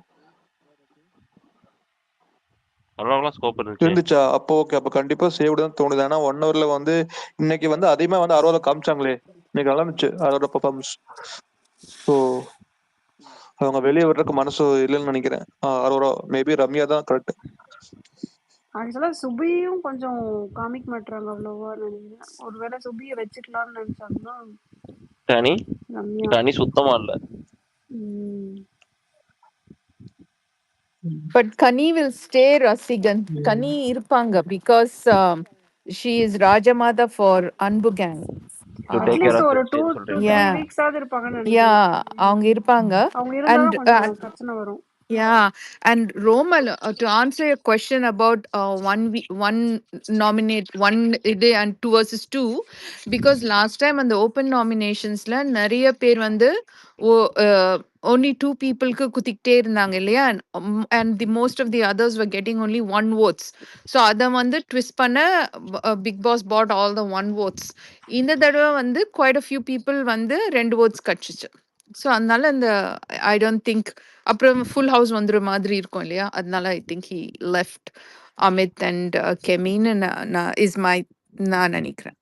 அரோராலாம் ஸ்கோப் இருந்துச்சு. இருந்துச்சா? அப்போ ஓகே, அப்ப கண்டிப்பா சேவ்டு தான் தோணுது. ஆனா 1 hourல வந்து இன்னைக்கு வந்து அதிகமா வந்து அரோரா காமிச்சாங்களே, இன்னைக்கு நல்லா இருந்துச்சு அரோரா பெர்ஃபார்மன்ஸ். ஸோ அவங்க வெளியே விடுறதுக்கு மனசு இல்லைன்னு நினைக்கிறேன். அரோரா மேபி ரம்யா தான் கரெக்ட். ஆக்சுவலா சுபியும் கொஞ்சம் காமிக்க மாட்டாங்க அவ்வளோவா நினைக்கிறேன். ஒருவேளை சுபியை வச்சுக்கலாம்னு நினைச்சாங்கன்னா கனி ரம்யா. கனி சுத்தமா இல்ல. But Kani will stay Rasigan. Kani இருப்பாங்க because she is Rajamata for Anbu gang. To take care at least of ஒரு the 2 chain to சொல்றீங்க. 3 Yeah, weeks ஆகுது இருப்பாங்கன்னு நினைக்கிறேன். yeah, அவங்க இருப்பாங்க. அவங்க And இருந்தாலும் கொஞ்சம் பிரச்சனை வரும். yeah, and Romal, to answer your question about one nominate, one day and 2 versus 2, because last time on the open nominations la நிறைய பேர் வந்து only 2 peopleக்கு குத்திக்கிட்டே இருந்தாங்க இல்லையா, and the most of the others were getting only 1 votes. So அத வந்து twist பண்ண Big Boss bought all the 1 votes. இந்த தடவை வந்து quite a few people வந்து 2 votes கட்சிச்சு. ஸோ அதனால இந்த ஐ டோன்ட் திங்க் அப்புறம் ஃபுல் ஹவுஸ் வந்துற மாதிரி இருக்கும் இல்லையா, அதனால I think he left Amit and கெமின்னு நான் நினைக்கிறேன்.